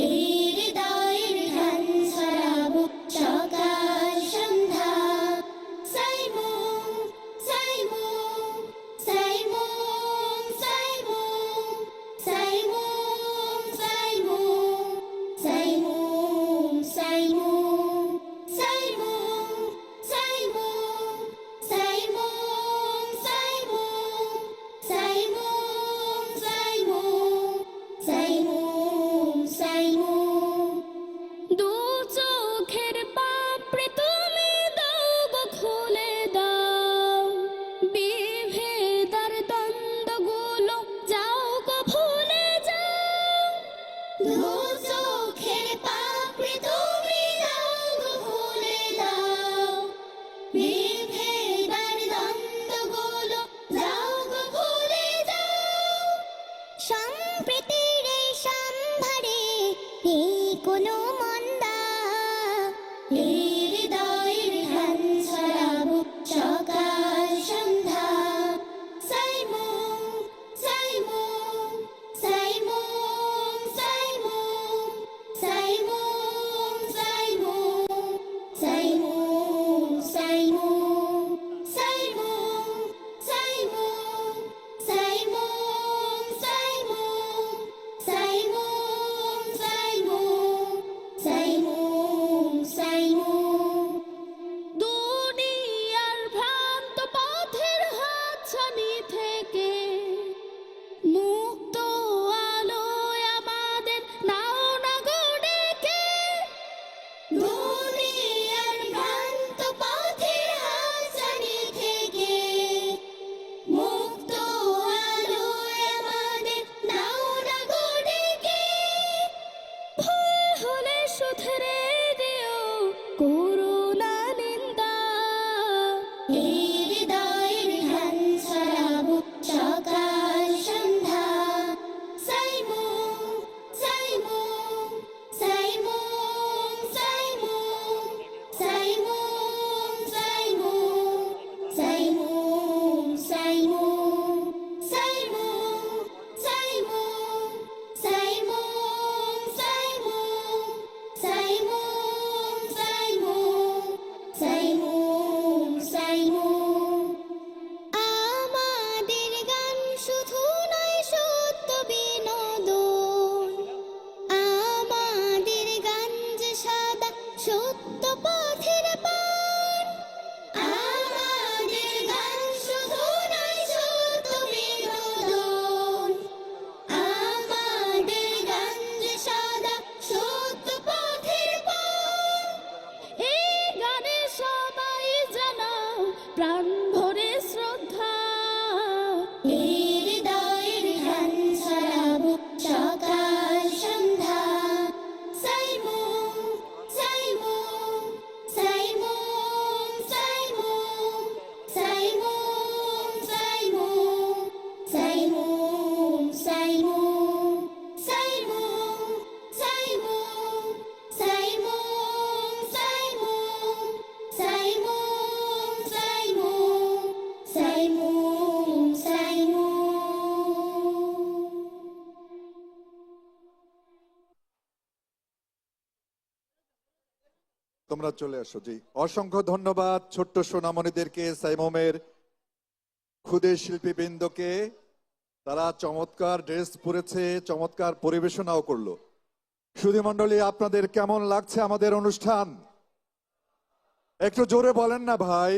এই হৃদয়ের ধ্যান ছড়াবো সকাল সন্ধ্যা। সাইমু সাইমু সাইমু সাইমু সাইমু সাইমু সাইমু সাইমু সাইমু সাইমু সাইমু সাইমু সাইমু সাইমু সাইমু সাইমু। দু চোখের পাপড়ি তুমি দাও গো খুলে দাও, বিভেদার দ্বন্দ্বগুলো যাও গো ভুলে যাও। দু চোখের পাপড়ি তুমি দাও গো খুলে দাও, বিভেদার দ্বন্দ্বগুলো যাও গো ভুলে যাও। সম্প্রীতির এই সম্ভারে নেই কোনো মন্দা, এই হৃদয়ের ধ্যান ছড়াবো সকাল সন্ধ্যা। সাইমু সাইমু সাইমু সাইমু সাইমু সাইমু সাইমু সাইমু সাইমু সাইমু সাইমু সাইমু সাইমু সাইমু তোমরা চলে আসো। জি, অসংখ্য ধন্যবাদ ছোট্ট সোনামণিদেরকে, সাইমমের ক্ষুদে শিল্পীবৃন্দকে। তারা চমৎকার ড্রেস পরেছে, চমৎকার পরিবেশনাও করলো। সুধী মণ্ডলী, আপনাদের কেমন লাগছে আমাদের অনুষ্ঠান? একটু জোরে বলেন না ভাই।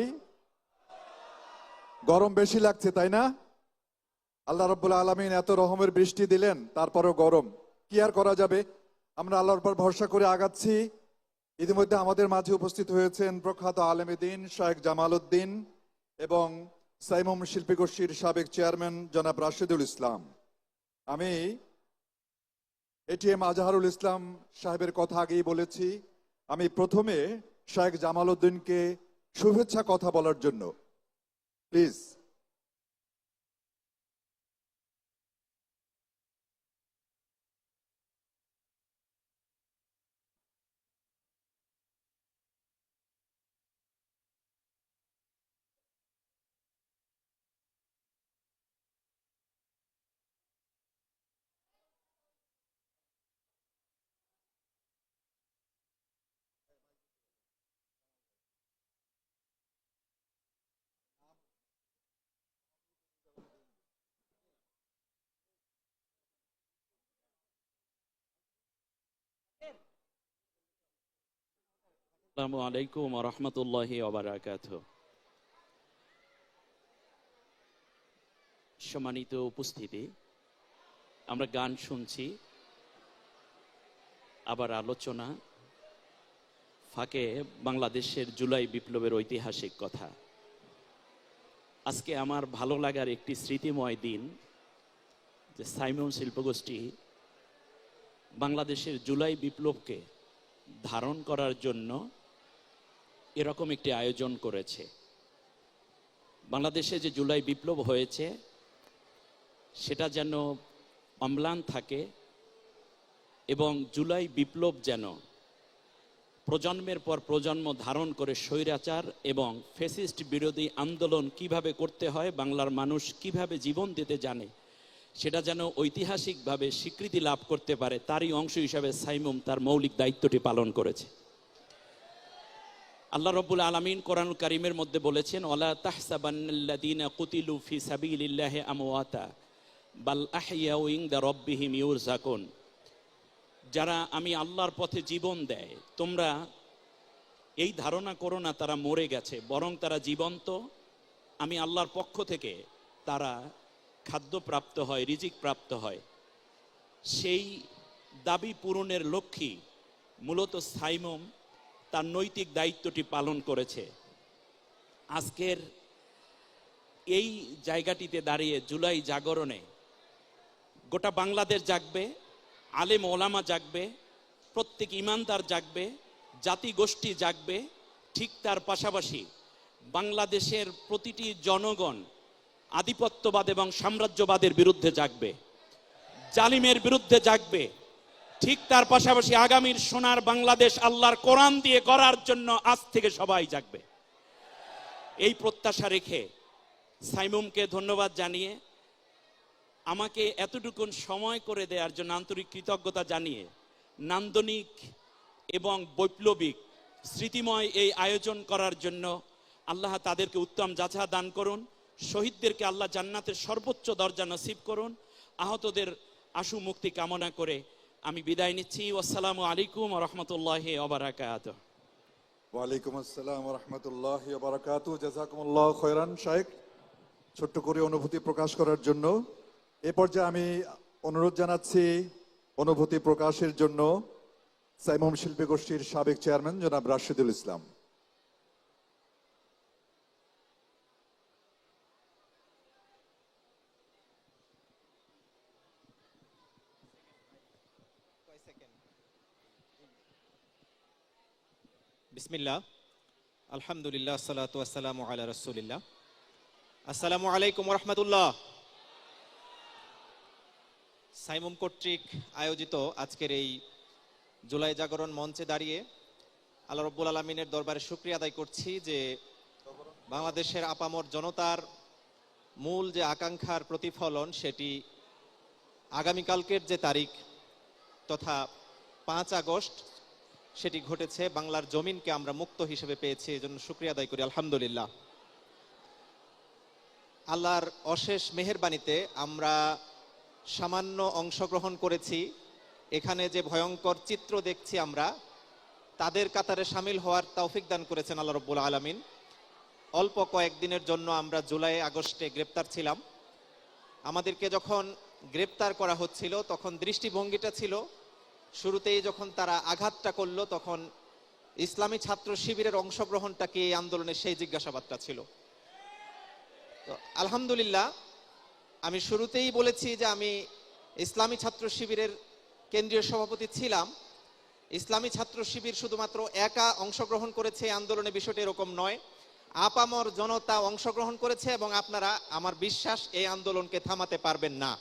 গরম বেশি লাগছে তাই না? আল্লাহ রাব্বুল আলামিন এত রহমের বৃষ্টি দিলেন, তারপরও গরম। কি আর করা যাবে, আমরা আল্লাহর উপর ভরসা করে আগাচ্ছি। ইতিমধ্যে আমাদের মাঝে উপস্থিত হয়েছেন প্রখ্যাত আলেমে দ্বীন শায়েখ জামাল উদ্দিন এবং সাইমম শিল্পী গোষ্ঠীর সাবেক চেয়ারম্যান জনাব রাশেদুল ইসলাম। আমি এটিএম আজহারুল ইসলাম সাহেবের কথা আগেই বলেছি। আমি প্রথমে শায়েখ জামাল উদ্দিনকে শুভেচ্ছা কথা বলার জন্য প্লিজ। আসসালামু আলাইকুম ওয়া রাহমাতুল্লাহি ওয়া বারাকাতুহু। সম্মানিত উপস্থিতি, আমরা গান শুনছি, আবার আলোচনা, ফাঁকে বাংলাদেশের জুলাই বিপ্লবের ঐতিহাসিক কথা। আজকে আমার ভালো লাগার একটি স্মৃতিময় দিন যে সাইমম শিল্পগোষ্ঠী বাংলাদেশের জুলাই বিপ্লবকে ধারণ করার জন্য এরকম একটি আয়োজন করেছে। বাংলাদেশে যে জুলাই বিপ্লব হয়েছে সেটা যেন অম্লান থাকে এবং জুলাই বিপ্লব যেন প্রজন্মের পর প্রজন্ম ধারণ করে স্বৈরাচার এবং ফ্যাসিস্ট বিরোধী আন্দোলন কিভাবে করতে হয়, বাংলার মানুষ কিভাবে জীবন দিতে জানে, সেটা যেন ঐতিহাসিকভাবে স্বীকৃতি লাভ করতে পারে, তারই অংশ হিসাবে সাইমম তার মৌলিক দায়িত্বটি পালন করেছে। আল্লাহ রাব্বুল আলামিন কোরআনুল কারীমের মধ্যে বলেছেন, ওয়ালা তাহসাবান্নাল্লাযীনা কুতিলু ফি সাবিলিল্লাহি আমওয়াতা বাল আহইয়াউ ইনদা রাব্বিহিম ইউরযাকুন। যারা আমি আল্লাহর পথে জীবন দেয়, তোমরা এই ধারণা করো না তারা মরে গেছে, বরং তারা জীবন্ত। আমি আল্লাহর পক্ষ থেকে তারা খাদ্য প্রাপ্ত হয়, রিজিক প্রাপ্ত হয়। সেই দাবি পূরণের লক্ষ্যে মূলত সাইমম তার নৈতিক দায়িত্বটি পালন করেছে। আজকের এই জায়গাটিতে দাঁড়িয়ে জুলাই জাগরণে গোটা বাংলাদেশ জাগবে, আলেম ওলামা জাগবে, প্রত্যেক ইমানদার জাগবে, জাতি গোষ্ঠী জাগবে। ঠিক তার পাশাপাশি বাংলাদেশের প্রতিটি জনগণ আধিপত্যবাদ এবং সাম্রাজ্যবাদের বিরুদ্ধে জাগবে, জালিমের বিরুদ্ধে জাগবে। ঠিক তার পাশাপাশি আগামীর সোনার বাংলাদেশ আল্লাহর কোরআন দিয়ে গড়ার জন্য আজ থেকে সবাই জাগবে। এই প্রত্যাশা রেখে সাইমমকে ধন্যবাদ জানিয়ে, আমাকে এতটুকুন সময় করে দেওয়ার জন্য আন্তরিক কৃতজ্ঞতা জানিয়ে, নান্দনিক এবং বৈপ্লবিক স্মৃতিময় এই আয়োজন করার জন্য আল্লাহ তাদেরকে উত্তম যাচা দান করুন। শহীদদেরকে আল্লাহ জান্নাতের সর্বোচ্চ দরজা নসিব করুন। আহতদের আশু মুক্তি কামনা করে আমি বিদায় নিচ্ছি। আসসালামু আলাইকুম ওয়া রাহমাতুল্লাহি ওয়া বারাকাতুহু। ওয়ালাইকুম আসসালাম ওয়া রাহমাতুল্লাহি ওয়া বারাকাতুহু। জাযাকুমুল্লাহু খায়রান শাইখ, ছোট্ট করে অনুভূতি প্রকাশ করার জন্য। এ পর্যায়ে আমি অনুরোধ জানাচ্ছি অনুভূতি প্রকাশের জন্য সাইমম শিল্পী গোষ্ঠীর সাবেক চেয়ারম্যান জনাব রাশেদুল ইসলাম। বিসমিল্লাহ, আলহামদুলিল্লাহ, আসসালাতু ওয়াসসালামু আলা রাসূলিল্লাহ। আসসালামু আলাইকুম ওয়া রাহমাতুল্লাহ। সাইমম কর্তৃক আয়োজিত আজকের এই জুলাই জাগরণ মঞ্চে দাঁড়িয়ে আল্লাহ রাব্বুল আলামিনের দরবারে শুকরিয়া আদায় করছি যে বাংলাদেশের আপামর জনতার মূল যে আকাঙ্ক্ষার প্রতিফলন, সেটি আগামীকালকের যে তারিখ তথা 5 আগস্ট সেটি ঘটেছে, বাংলার জমিনকে আমরা মুক্ত হিসেবে পেয়েছি, এজন্য শুকরিয়া আদায় করি আলহামদুলিল্লাহ। আল্লাহর অশেষ মেহেরবানিতে আমরা সামান্য অংশগ্রহণ করেছি। এখানে যে ভয়ঙ্কর চিত্র দেখছি আমরা, তাদের কাতারে সামিল হওয়ার তৌফিক দান করেছেন আল্লাহ রাব্বুল আলামিন। অল্প কয়েকদিনের জন্য আমরা জুলাই আগস্টে গ্রেপ্তার ছিলাম। আমাদেরকে যখন গ্রেপ্তার করা হচ্ছিল তখন দৃষ্টিভঙ্গিটা ছিল, শুরুতেই যখন তারা আঘাতটা করলো তখন ইসলামী ছাত্র শিবিরের অংশগ্রহণটা কি এই আন্দোলনের, সেই জিজ্ঞাসাবাদটা ছিল। তো আলহামদুলিল্লাহ, আমি শুরুতেই বলেছি যে আমি ইসলামী ছাত্র শিবিরের কেন্দ্রীয় সভাপতি ছিলাম। ইসলামী ছাত্র শিবির শুধুমাত্র একা অংশগ্রহণ করেছে এই আন্দোলনে, বিষয়টা এরকম নয়। আপামর জনতা অংশগ্রহণ করেছে এবং আপনারা, আমার বিশ্বাস, এই আন্দোলনকে থামাতে পারবেন না।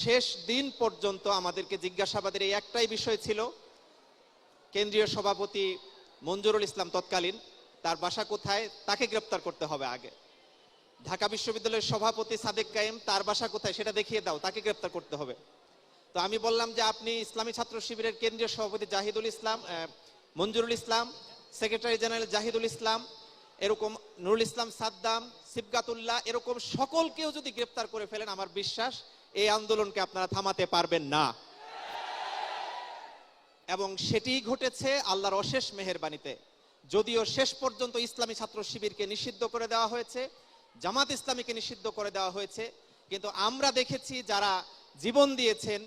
শেষ দিন পর্যন্ত আমাদেরকে জিজ্ঞাসাবাদের এই একটাই বিষয় ছিল, কেন্দ্রীয় সভাপতি মঞ্জুরুল ইসলাম তৎকালীন, তার বাসা কোথায়, তাকে গ্রেপ্তার করতে হবে আগে। ঢাকা বিশ্ববিদ্যালয়ের সভাপতি সাদেক কায়েম, তার বাসা কোথায় সেটা দেখিয়ে দাও, তাকে গ্রেপ্তার করতে হবে। তো আমি বললাম যে আপনি ইসলামী ছাত্র শিবিরের কেন্দ্রীয় সভাপতি জাহিদুল ইসলাম, মঞ্জুরুল ইসলাম, সেক্রেটারি জেনারেল জাহিদুল ইসলাম, এরকম নুরুল ইসলাম সাদ্দাম, সিবগাতুল্লাহ, এরকম সকলকেও যদি গ্রেপ্তার করে ফেলেন, আমার বিশ্বাস এই আন্দোলনকে আপনারা থামাতে পারবেন না। এবং সেটিই ঘটেছে আল্লাহর অশেষ মেহেরবানিতে। যদিও শেষ পর্যন্ত ইসলামী ছাত্র শিবিরকে নিষিদ্ধ করে দেওয়া হয়েছে, জামাত ইসলামীকে নিষিদ্ধ করে দেওয়া হয়েছে, কিন্তু আমরা দেখেছি যারা জীবন দিয়েছেন,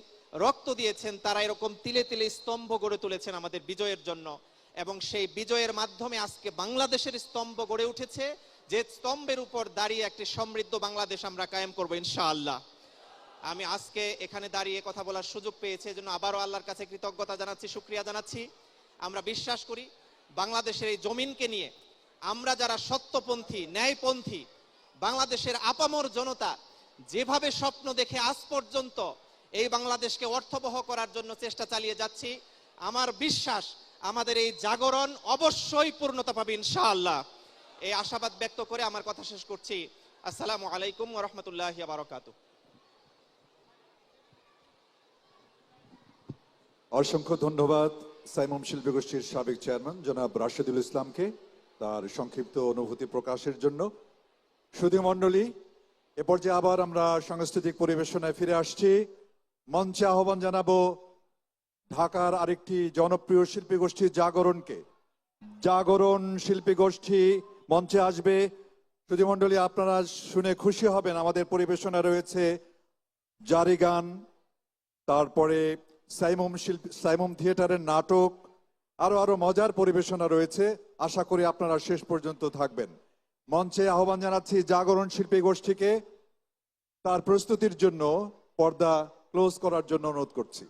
রক্ত দিয়েছেন, তারা এরকম তিলে তিলে স্তম্ভ গড়ে তুলেছেন আমাদের বিজয়ের জন্য। এবং সেই বিজয়ের মাধ্যমে আজকে বাংলাদেশের স্তম্ভ গড়ে উঠেছে, যে স্তম্ভের উপর দাঁড়িয়ে একটি সমৃদ্ধ বাংলাদেশ আমরা কায়েম করবো ইনশাআল্লাহ। আমি আজকে এখানে দাঁড়িয়ে কথা বলার সুযোগ পেয়েছি, এজন্য আবারও আল্লাহর কাছে কৃতজ্ঞতা জানাচ্ছি, শুকরিয়া জানাচ্ছি। আমরা বিশ্বাস করি বাংলাদেশের এই জমিনকে নিয়ে আমরা যারা সত্যপন্থী, ন্যায়পন্থী, বাংলাদেশের আপামর জনতা যেভাবে স্বপ্ন দেখে আজ পর্যন্ত এই বাংলাদেশকে অর্থবহ করার জন্য চেষ্টা চালিয়ে যাচ্ছি, আমার বিশ্বাস আমাদের এই জাগরণ অবশ্যই পূর্ণতা পাবে ইনশাআল্লাহ। এই আশাবাদ ব্যক্ত করে আমার কথা শেষ করছি। আসসালামু আলাইকুম ওয়া রাহমাতুল্লাহি ওয়া বারাকাতুহু। অসংখ্য ধন্যবাদ সাইমম শিল্পী গোষ্ঠীর সাবেক চেয়ারম্যান জনাব রাশেদুল ইসলামকে তার সংক্ষিপ্ত অনুভূতি প্রকাশের জন্য। সুধী মণ্ডলী, এ পর্যায়ে আবার আমরা সাংস্কৃতিক পরিবেশনায় ফিরে আসছি। মঞ্চে আহ্বান জানাবো ঢাকার আরেকটি জনপ্রিয় শিল্পী গোষ্ঠী জাগরণকে। জাগরণ শিল্পী গোষ্ঠী মঞ্চে আসবে। সুধী মণ্ডলী, আপনারা শুনে খুশি হবেন, আমাদের পরিবেশনা রয়েছে জারি গান, তারপরে সাইমম থিয়েটারের নাটক, আরো মজার পরিবেশনা রয়েছে। আশা করি আপনারা শেষ পর্যন্ত থাকবেন। মঞ্চে আহ্বান জানাচ্ছি জাগরণ শিল্পী গোষ্ঠীকে তার প্রস্তুতির জন্য পর্দা ক্লোজ করার জন্য অনুরোধ করছি।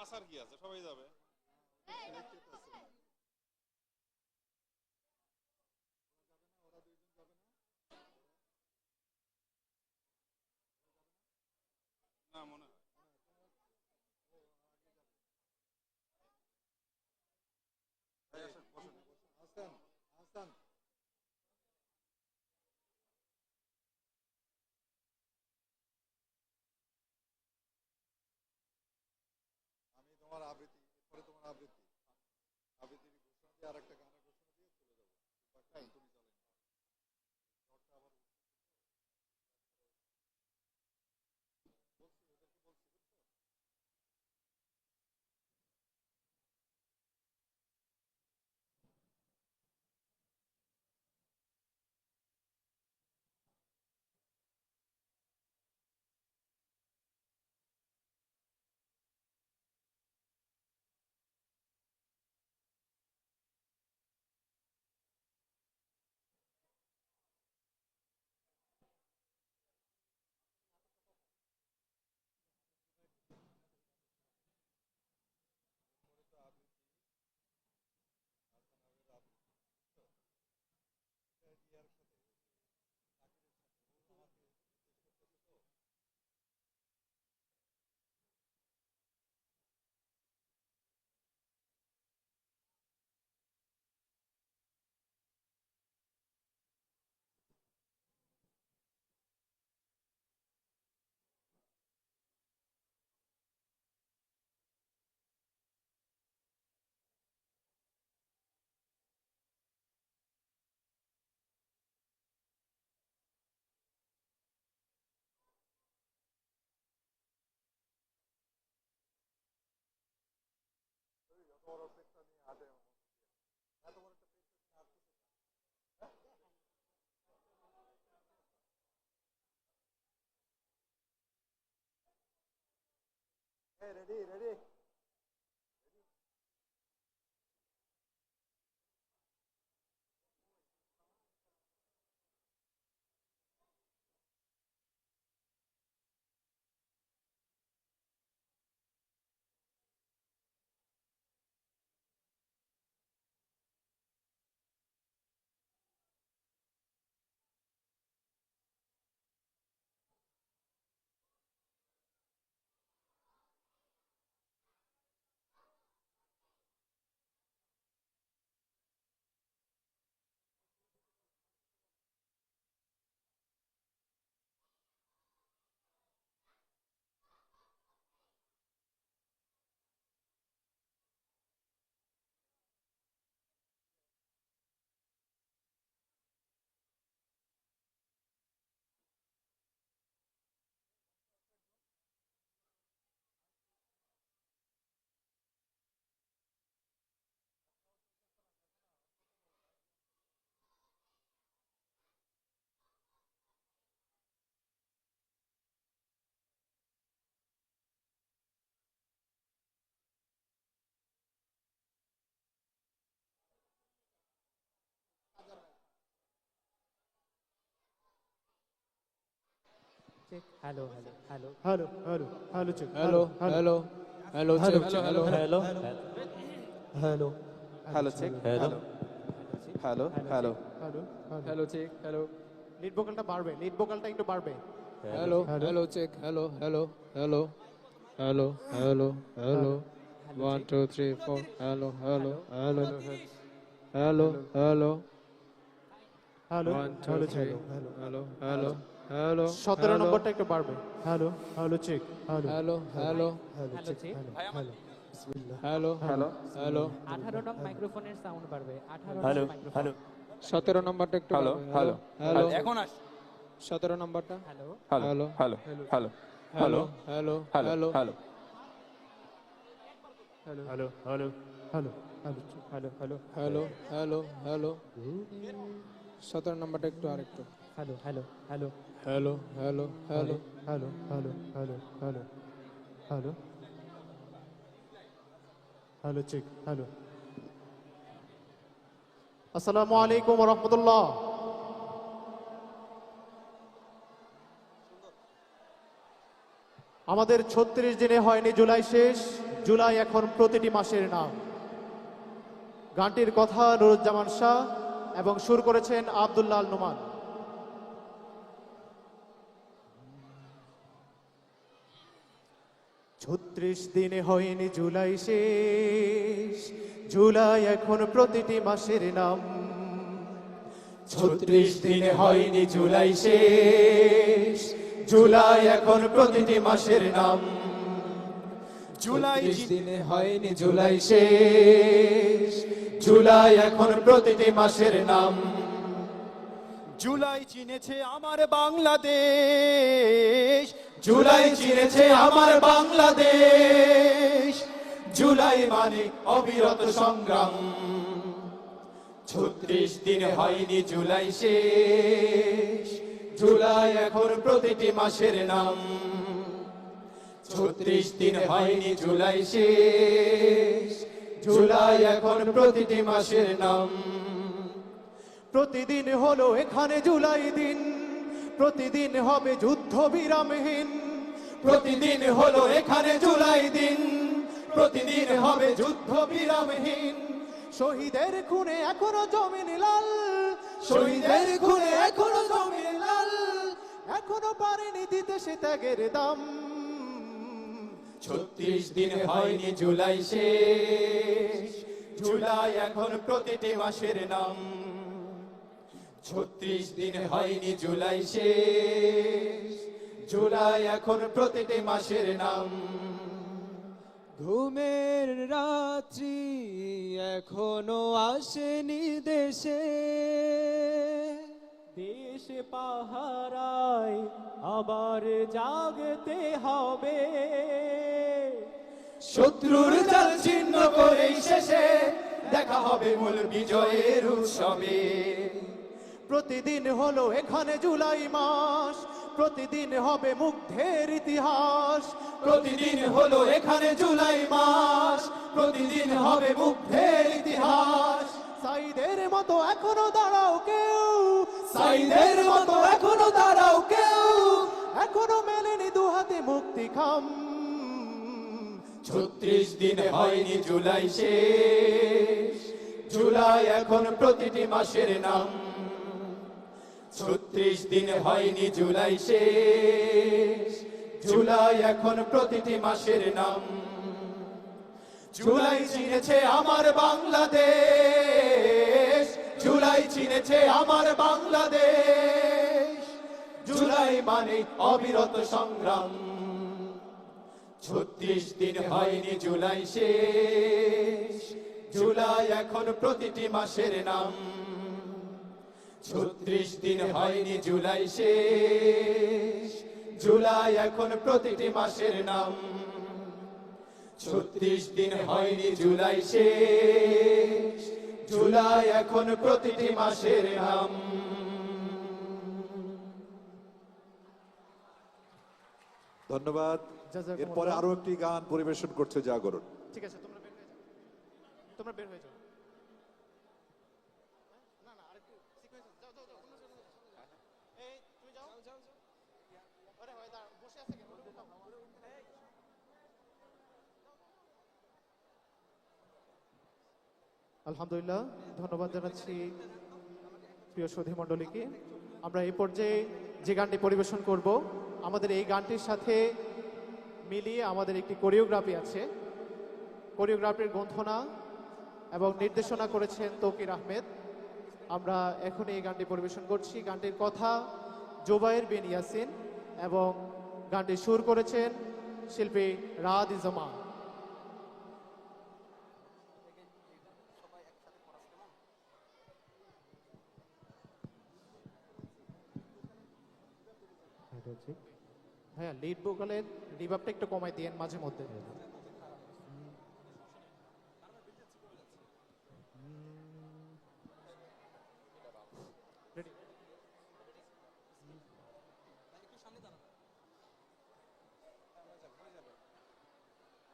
বাসার কি আছে, সবাই যাবে। না মনে হয় আমি তোমার আবৃত্তি, পরে তোমার আবৃত্তির ঘোষণা দিয়ে আরেকটা গানের ঘোষণা দিয়ে চলে যাবো। তুমি ready ready hello hello hello hello hello hello check hello hello hello check hello hello hello hello check hello hello hello hello hello check hello lead ভোকালটা বাড়বে, লিড ভোকালটা একটু বাড়বে। Hello hello check hello hello hello hello hello hello 1 2 3 4 hello hello hello hello hello hello 1 2 3 hello hello hello 17 নম্বরটা একটু বাড়বে। Hello hello check hello hello hello hello check hello বিসমিল্লাহ hello hello hello 18 নং মাইক্রোফোনের sound বাড়বে 18 hello microphone hello 17 নম্বরটা একটু hello বাড়বে। হ্যালো হ্যালো এখন আস 17 নম্বরটা hello hello hello hello hello hello hello hello hello hello hello hello hello hello hello hello hello 17 নম্বরটা একটু আরেকটু hello hello hello hello hello hello hello hello hello hello hello hello check hello. আসসালামু আলাইকুম ওয়া রাহমাতুল্লাহ। আমাদের 36 দিনে হয়নি জুলাই শেষ, জুলাই এখন প্রতিটি মাসের নাম। গানটির কথা নুরুজ্জামান শাহ এবং সুর করেছেন আব্দুল্লাহ আল নোমান। 36 দিনে হয়নি জুলাই শেষ, জুলাই এখন প্রতিটি মাসের নাম। 36 দিনে হয়নি জুলাই শেষ, জুলাই এখন প্রতিটি মাসের নাম। জুলাই দিনে হয়নি জুলাই শেষ, জুলাই এখন প্রতিটি মাসের নাম। জুলাই চিনেছে আমার বাংলাদেশ, জুলাই চিনেছে আমার বাংলাদেশ। জুলাই মানে অবিরত সংগ্রাম। 36 দিন হয়নি জুলাই শেষ, জুলাই এখন প্রতিটি মাসের নাম। 36 দিন হয়নি জুলাই শেষ, জুলাই এখন প্রতিটি মাসের নাম। প্রতিদিন হলো এখানে জুলাই দিন, প্রতিদিন হবে যুদ্ধ বিরামহীন। প্রতিদিন হলো এখানে জুলাই দিন, প্রতিদিন হবে যুদ্ধ বিরামহীন। শহীদের খুনে এখনো জমিন লাল, শহীদের খুনে এখনো জমিন লাল। এখনো পারেনি দিতে সে ত্যাগের দাম। 36 দিন হয়নি জুলাই শেষ, জুলাই এখন প্রতিটি মাসের নাম। 36 দিন হয়নি জুলাই শেষ, জুলাই এখন প্রতিটি মাসের নাম। ঘুমের রাত্রি এখনো আসেনি দেশে, দেশ পাহারায় আবার জাগতে হবে। শত্রুর জাল ছিন্ন করেই শেষে দেখা হবে মূল বিজয়ের উৎসবে। প্রতিদিন হলো এখানে জুলাই মাস, প্রতিদিন হবে মুগ্ধের ইতিহাস। প্রতিদিন হলো এখানে জুলাই মাস, প্রতিদিন হবে মুগ্ধের ইতিহাস। সাইদের মতো এখনো দাঁড়াও কেউ, সাইদের মতো এখনো দাঁড়াও কেউ, এখনো মেলেনি দুহাতে মুক্তি খাম। 36 দিন হয়নি জুলাই শেষ, জুলাই এখন প্রতিটি মাসের নাম। 36 দিন হয়নি জুলাই শেষ, জুলাই এখন প্রতিটি মাসের নাম। জুলাই চিনেছে আমার বাংলাদেশ, জুলাই চিনেছে আমার বাংলাদেশ। জুলাই মানে অবিরত সংগ্রাম। 36 দিন হয়নি জুলাই শেষ, জুলাই এখন প্রতিটি মাসের নাম। 36 দিন হয়নি জুলাই শেষ, জুলাই এখন প্রতিটি মাসের নাম। 36 দিন হয়নি জুলাই শেষ, জুলাই এখন প্রতিটি মাসের নাম। ধন্যবাদ। এরপরে আরো একটি গান পরিবেশন করছে জাগরণ। ঠিক আছে, তোমরা বের হয়ে যাও। আলহামদুলিল্লাহ, ধন্যবাদ জানাচ্ছি প্রিয় সুধী মণ্ডলীকে। আমরা এই পর্যায়ে যে গানটি পরিবেশন করব, আমাদের এই গানটির সাথে মিলিয়ে আমাদের একটি কোরিওগ্রাফি আছে। কোরিওগ্রাফির গ্রন্থনা এবং নির্দেশনা করেছেন তৌকির আহমেদ। আমরা এখন এই গানটি পরিবেশন করছি। গানটির কথা জোবায়ের বিন ইয়াসিন এবং গানটি সুর করেছেন শিল্পী রাদ জামান। হ্যাঁ, লিড ভোকালের রিভার্বটা একটু কমাই দিয়েন মাঝে মধ্যে।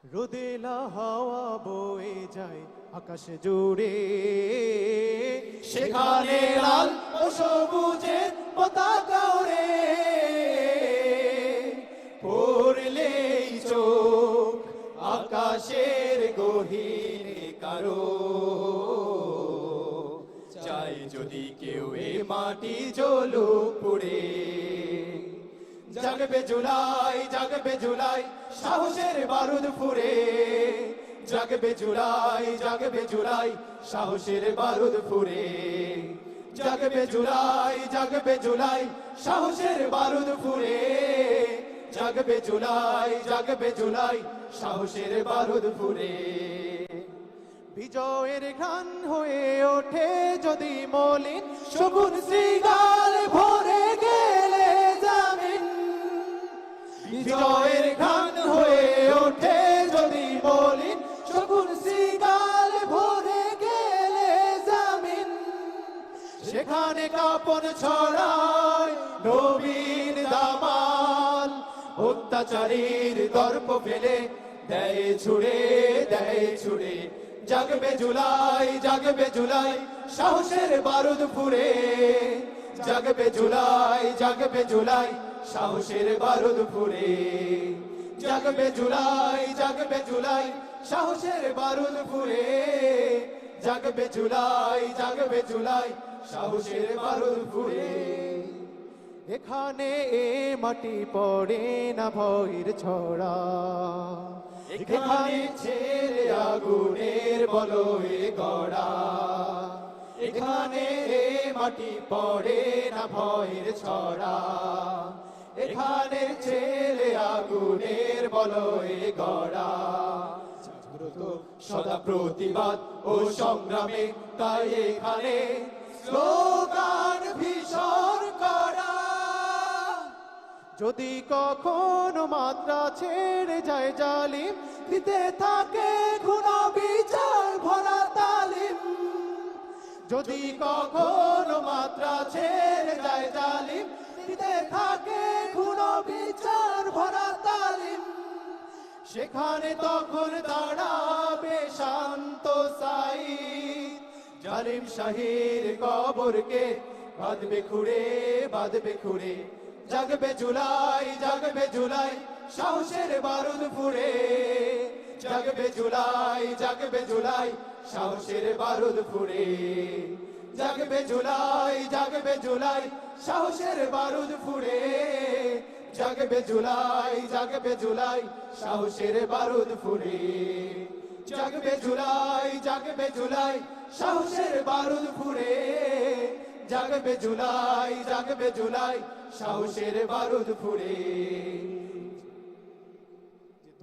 রোদেলা হাওয়া বয়ে যায় আকাশ জুড়ে, সেখানে লাল ও সবুজের পতাকা ওড়ে। পড়লেই চোখ আকাশের গহীনে কারো, চাই যদি কেউ এ মাটি জ্বলুক পুড়ে। জাগবে জুলাই, জাগবে জুলাই, সাহসের বারুদ ফুরে। জাগবে জুলাই, জাগবে জুলাই, সাহসের বারুদ ফুরে। জাগবে জুলাই, জাগবে জুলাই, সাহসের বারুদ ফুরে। জাগবে জুলাই, জাগবে জুলাই, সাহসের বারুদ ফুরে। বিজয়ের ঘ্রাণ হয়ে ওঠে যদি মলিন, শগুন শ্রীগাল ভরে গেলে জামিন। বিজয়ের ঘ্রাণ হয়ে ওঠে যদি মলিন, শগুন শ্রীগাল ভরে গেলে জামিন। সেখানে কাপন ছড়ায় নবীন দামাল, অত্যাচারীর দর্প ফেলে দেয় ছুড়ে, দেয় ছুড়ে। জাগবে জুলাই, জাগবে জুলাই, সাহসের বারুদ ফুরে। জাগবে জুলাই, জাগবে জুলাই, সাহসের বারুদ ফুরে। জাগবে জুলাই, জাগবে জুলাই, সাহসের বারুদ ফুরে। জাগবে জুলাই, জাগবে জুলাই, সাহসের বারুদ ফুরে। এখানে এ মাটি পড়ে না ভয়ের ছড়া, এখানে ছেড়ে আগুনের বলয়ে গড়া। এখানে এ মাটি পড়ে না ভয়ের ছড়া, এখানে ছেড়ে আগুনের বলয়ে গড়া। সদা প্রতিবাদ ও সংগ্রামে, তাই এখানে স্লোগান ভীষণ করা। যদি কখনো মাত্রা ছেড়ে যায় জালিম, দিতে থাকে খুনা বিচার ভরা তালিম, যদি কখনো মাত্রা ছেড়ে যায় জালিম, দিতে থাকে খুনা বিচার ভরা তালিম, সেখানে তখন দাঁড়াবে শান্ত সাইদ, জালিম শাহীর কবরকে বাঁধবে খুঁড়ে, বাঁধবে খুঁড়ে, জাগবে জুলাই, জাগবে জুলাই, সাহসের বারুদ ফুড়ে, জাগবে জুলাই, জাগবে জুলাই, সাহসের বারুদ ফুড়ে, জাগবে জুলাই, জাগবে জুলাই, সাহসের বারুদ ফুড়ে, জাগবে জুলাই, জাগবে জুলাই, সাহসের বারুদ ফুড়ে, জাগবে জুলাই, জাগবে জুলাই, সাহসের বারুদ ফুড়ে, জাগবে জুলাই, জাগবে জুলাই, সাহসের বারুদ ফুড়ে।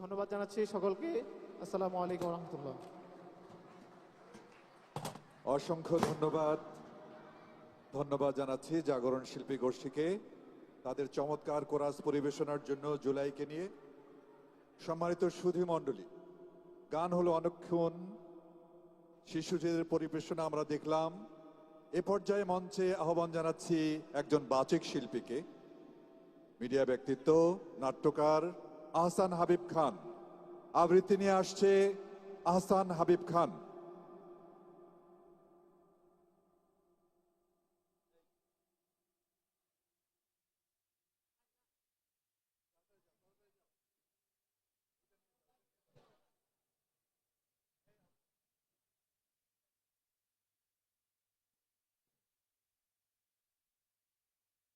ধন্যবাদ জানাচ্ছি সকলকে। আসসালামু আলাইকুম রহমতুল্লাহ। অসংখ্য ধন্যবাদ। ধন্যবাদ জানাচ্ছি জাগরণ শিল্পী গোষ্ঠীকে তাদের চমৎকার কোরাস পরিবেশনার জন্য জুলাইকে নিয়ে। সম্মানিত সুধী মণ্ডলী, গান হলো অনেকক্ষণ শিশুদের পরিবেশনা আমরা দেখলাম। এ পর্যায়ে মঞ্চে আহ্বান জানাচ্ছি একজন বাচিক শিল্পীকে, মিডিয়া ব্যক্তিত্ব, নাট্যকার আহসান হাবিব খান। আবৃত্তি নিয়ে আসছে আহসান হাবিব খান।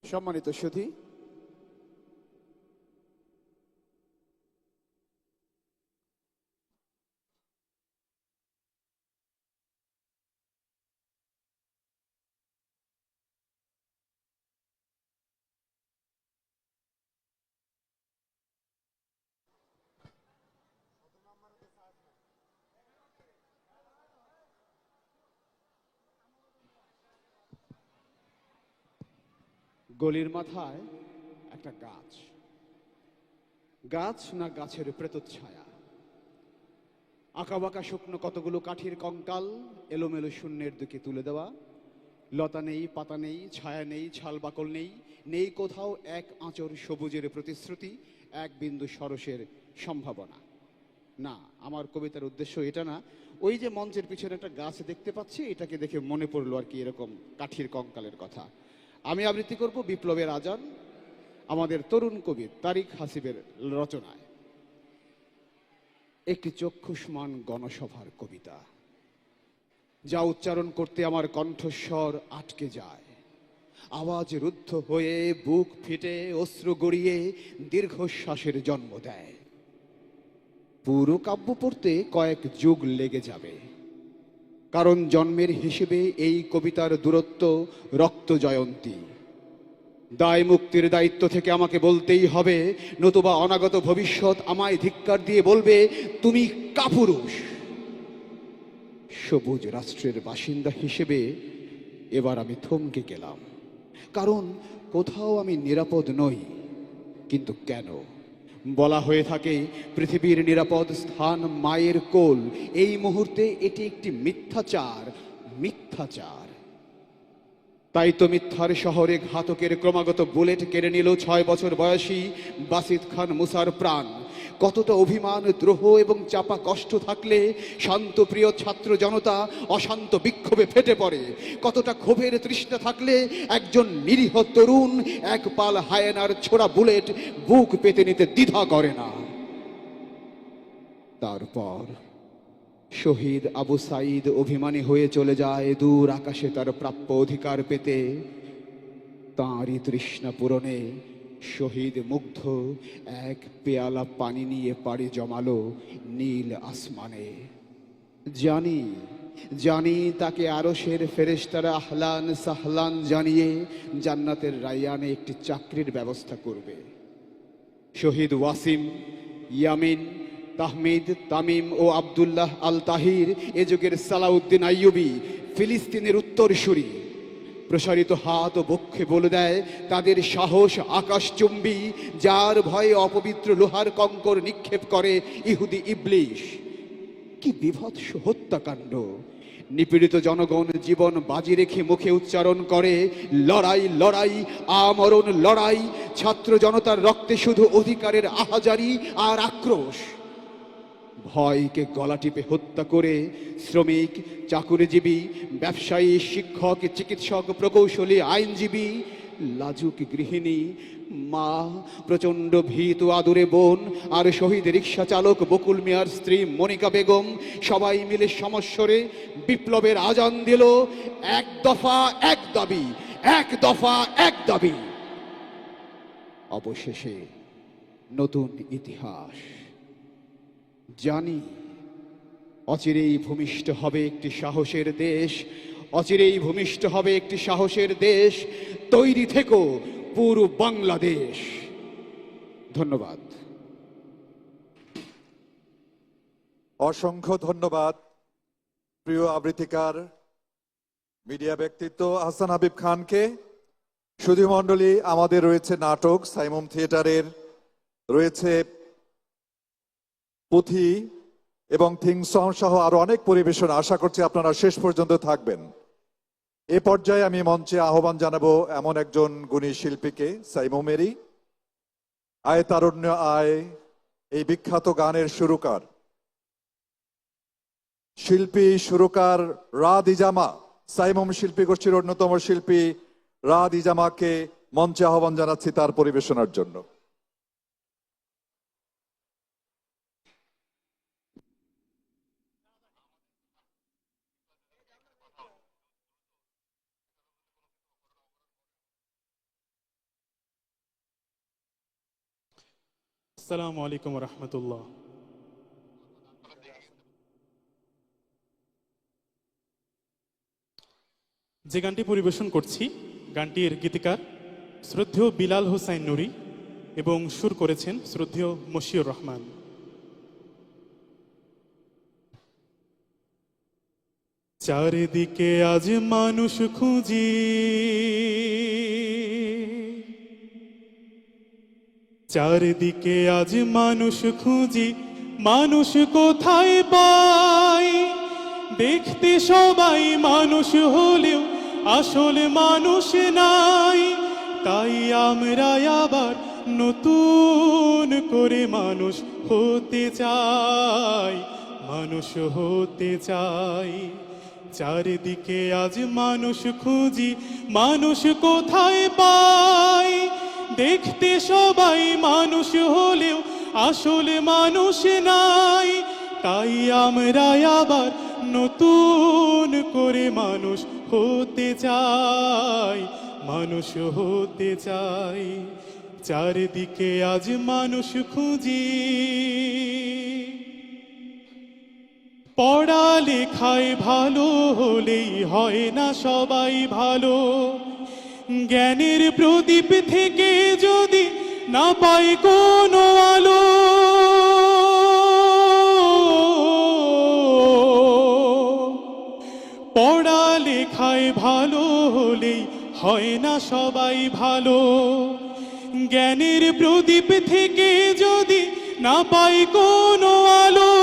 সম্মানিত সুধী, গলির মাথায় একটা গাছ, গাছ না গাছের প্রেতচ্ছায়া, আঁকাবাঁকা শুকনো কতগুলো কাঠির কঙ্কাল এলোমেলো শূন্যের দিকে তুলে দেওয়া, লতা নেই, পাতা নেই, ছায়া নেই, ছাল বাকল নেই, নেই কোথাও এক আঁচড় সবুজের প্রতিশ্রুতি, এক বিন্দু সরসের সম্ভাবনা। না, আমার কবিতার উদ্দেশ্য এটা না। ওই যে মঞ্চের পিছনে একটা গাছ দেখতে পাচ্ছি, এটাকে দেখে মনে পড়লো আর কি এরকম কাঠির কঙ্কালের কথা। আমি আবৃত্তি করব বিপ্লবের আজান, আমাদের তরুণ কবি তারিক হাসিবের রচনায় একটি চক্ষুষ্মান গণসভার কবিতা, যা উচ্চারণ করতে আমার কণ্ঠস্বর আটকে যায়, আওয়াজ রুদ্ধ হয়ে বুক ফেটে অশ্রু গড়িয়ে দীর্ঘশ্বাসের জন্ম দেয়। পুরো কাব্য পড়তে কয়েক যুগ লেগে যাবে, কারণ জন্মের হিসেবে এই কবিতার দূরত্ব রক্ত জয়ন্তী। দায় মুক্তির দায়িত্ব থেকে আমাকে বলতেই হবে, নতুবা অনাগত ভবিষ্যৎ আমায় ধিক্কার দিয়ে বলবে তুমি কাপুরুষ। সবুজ রাষ্ট্রের বাসিন্দা হিসেবে এবার আমি থমকে গেলাম, কারণ কোথাও আমি নিরাপদ নই। কিন্তু কেন? বলা হয়ে থাকে পৃথিবীর নিরাপদ স্থান মায়ের কোল। এই মুহূর্তে এটি একটি মিথ্যাচার, মিথ্যাচার। তাই তো মিথ্যার শহরে ঘাতকের ক্রমাগত বুলেট কেড়ে নিল 6 বছর বয়সী বাসিত খান মুসার প্রাণ। কতটা অভিমান, দ্রোহ এবং চাপা কষ্ট থাকলে শান্তপ্রিয় ছাত্র জনতা অশান্ত বিক্ষোভে ফেটে পড়ে। কতটা ক্ষোভের তৃষ্ণা থাকলে একজন নিরীহ তরুণ এক পাল হায়েনার ছোড়া বুলেট বুক পেতে নিতে দ্বিধা করে না। তারপর শহীদ আবু সাইদ অভিমানী হয়ে চলে যায় দূর আকাশে তার প্রাপ্য অধিকার পেতে। তাঁরই তৃষ্ণা পূরণে শহীদ মুগ্ধ এক পেয়ালা পানি নিয়ে পাড়ি জমালো নীল আসমানে। জানি জানি তাকে আরশের ফেরেশতারা আহলান সাহলান জানিয়ে জান্নাতের রায়্যানে একটি চাকরির ব্যবস্থা করবে। শহীদ ওয়াসিম, ইয়ামিন, তাহমিদ, তামিম ও আব্দুল্লাহ আল তাহির, এ যুগের সালাউদ্দিন আইয়ুবী, ফিলিস্তিনের উত্তরসূরি, প্রসারিত হাত ও বক্ষে বলে দেয় তাদের সাহস আকাশচুম্বী, যার ভয়ে অপবিত্র লোহার কঙ্কর নিক্ষেপ করে ইহুদি ইবলিশ। কি বিভৎস হত্যাকাণ্ড! নিপীড়িত জনগণ জীবন বাজি রেখে মুখে উচ্চারণ করে লড়াই লড়াই আমরণ লড়াই। ছাত্র জনতার রক্তে শুধু অধিকারের আহাজারি আর আক্রোশ। ভয়কে গলা টিপে হত্যা করে শ্রমিক, চাকুরিজীবী, ব্যবসায়ী, শিক্ষক, চিকিৎসক, প্রকৌশলী, আইনজীবী, লাজুক গৃহিণী, মা, প্রচণ্ড ভীত আদুরে বোন আর শহীদ রিক্সা চালক বকুল মিয়ার স্ত্রী মনিকা বেগম সবাই মিলে সমস্বরে বিপ্লবের আজান দিল, এক দফা এক দাবি, এক দফা এক দাবি। অবশেষে নতুন ইতিহাস। জানি অচিরেই ভূমিষ্ঠ হবে একটি সাহসের দেশ, অচিরেই ভূমিষ্ঠ হবে একটি সাহসের দেশ। তৈরি থেকো পুরো বাংলাদেশ। ধন্যবাদ। অসংখ্য ধন্যবাদ প্রিয় আবৃত্তিকার মিডিয়া ব্যক্তিত্ব হাসান হাবিব খানকে। সুধী মণ্ডলী, আমাদের রয়েছে নাটক, সাইমুম থিয়েটারের রয়েছে পুঁথি এবং থিং সং সহ আরো অনেক পরিবেশন। আশা করছি আপনারা শেষ পর্যন্ত থাকবেন। এ পর্যায়ে আমি মঞ্চে আহ্বান জানাবো এমন একজন গুণী শিল্পীকে, সাইমুমেরই আয় তারুণ্য আয়, এই বিখ্যাত গানের সুরকার, শিল্পী সুরকার রাদ ইজামা, সাইমুম শিল্পী গোষ্ঠীর অন্যতম শিল্পী রাদ ইজামাকে মঞ্চে আহ্বান জানাচ্ছি তার পরিবেশনার জন্য। আসসালামু আলাইকুম রহমতুল্লাহ। যে গানটি পরিবেশন করছি, গানটির গীতিকার শ্রদ্ধেয় বিলাল হোসাইন নুরি এবং সুর করেছেন শ্রদ্ধেয় মশিউর রহমান। চারিদিকে আজ মানুষ খুঁজি, চারিদিকে আজ মানুষ খুঁজি, মানুষ কোথায় পাই? দেখতে সবাই মানুষ হলেও আসলে মানুষ নাই। তাই আমরা আবার নতুন করে মানুষ হতে চাই, মানুষ হতে চাই। চারিদিকে আজ মানুষ খুঁজি, মানুষ কোথায় পাই? দেখতে সবাই মানুষ হলেও আসলে মানুষ নাই। তাই আমরা আবার নতুন করে মানুষ হতে চাই, মানুষ হতে চাই। চারিদিকে আজ মানুষ খুঁজি। পড়ালেখায় ভালো হলেই হয় না সবাই ভালো। জ্ঞানের প্রদীপ থেকে যদি না পাই কোনো আলো, পড়ালেখায় ভালো হলেই হয় না সবাই ভালো। জ্ঞানের প্রদীপ থেকে যদি না পাই কোনো আলো,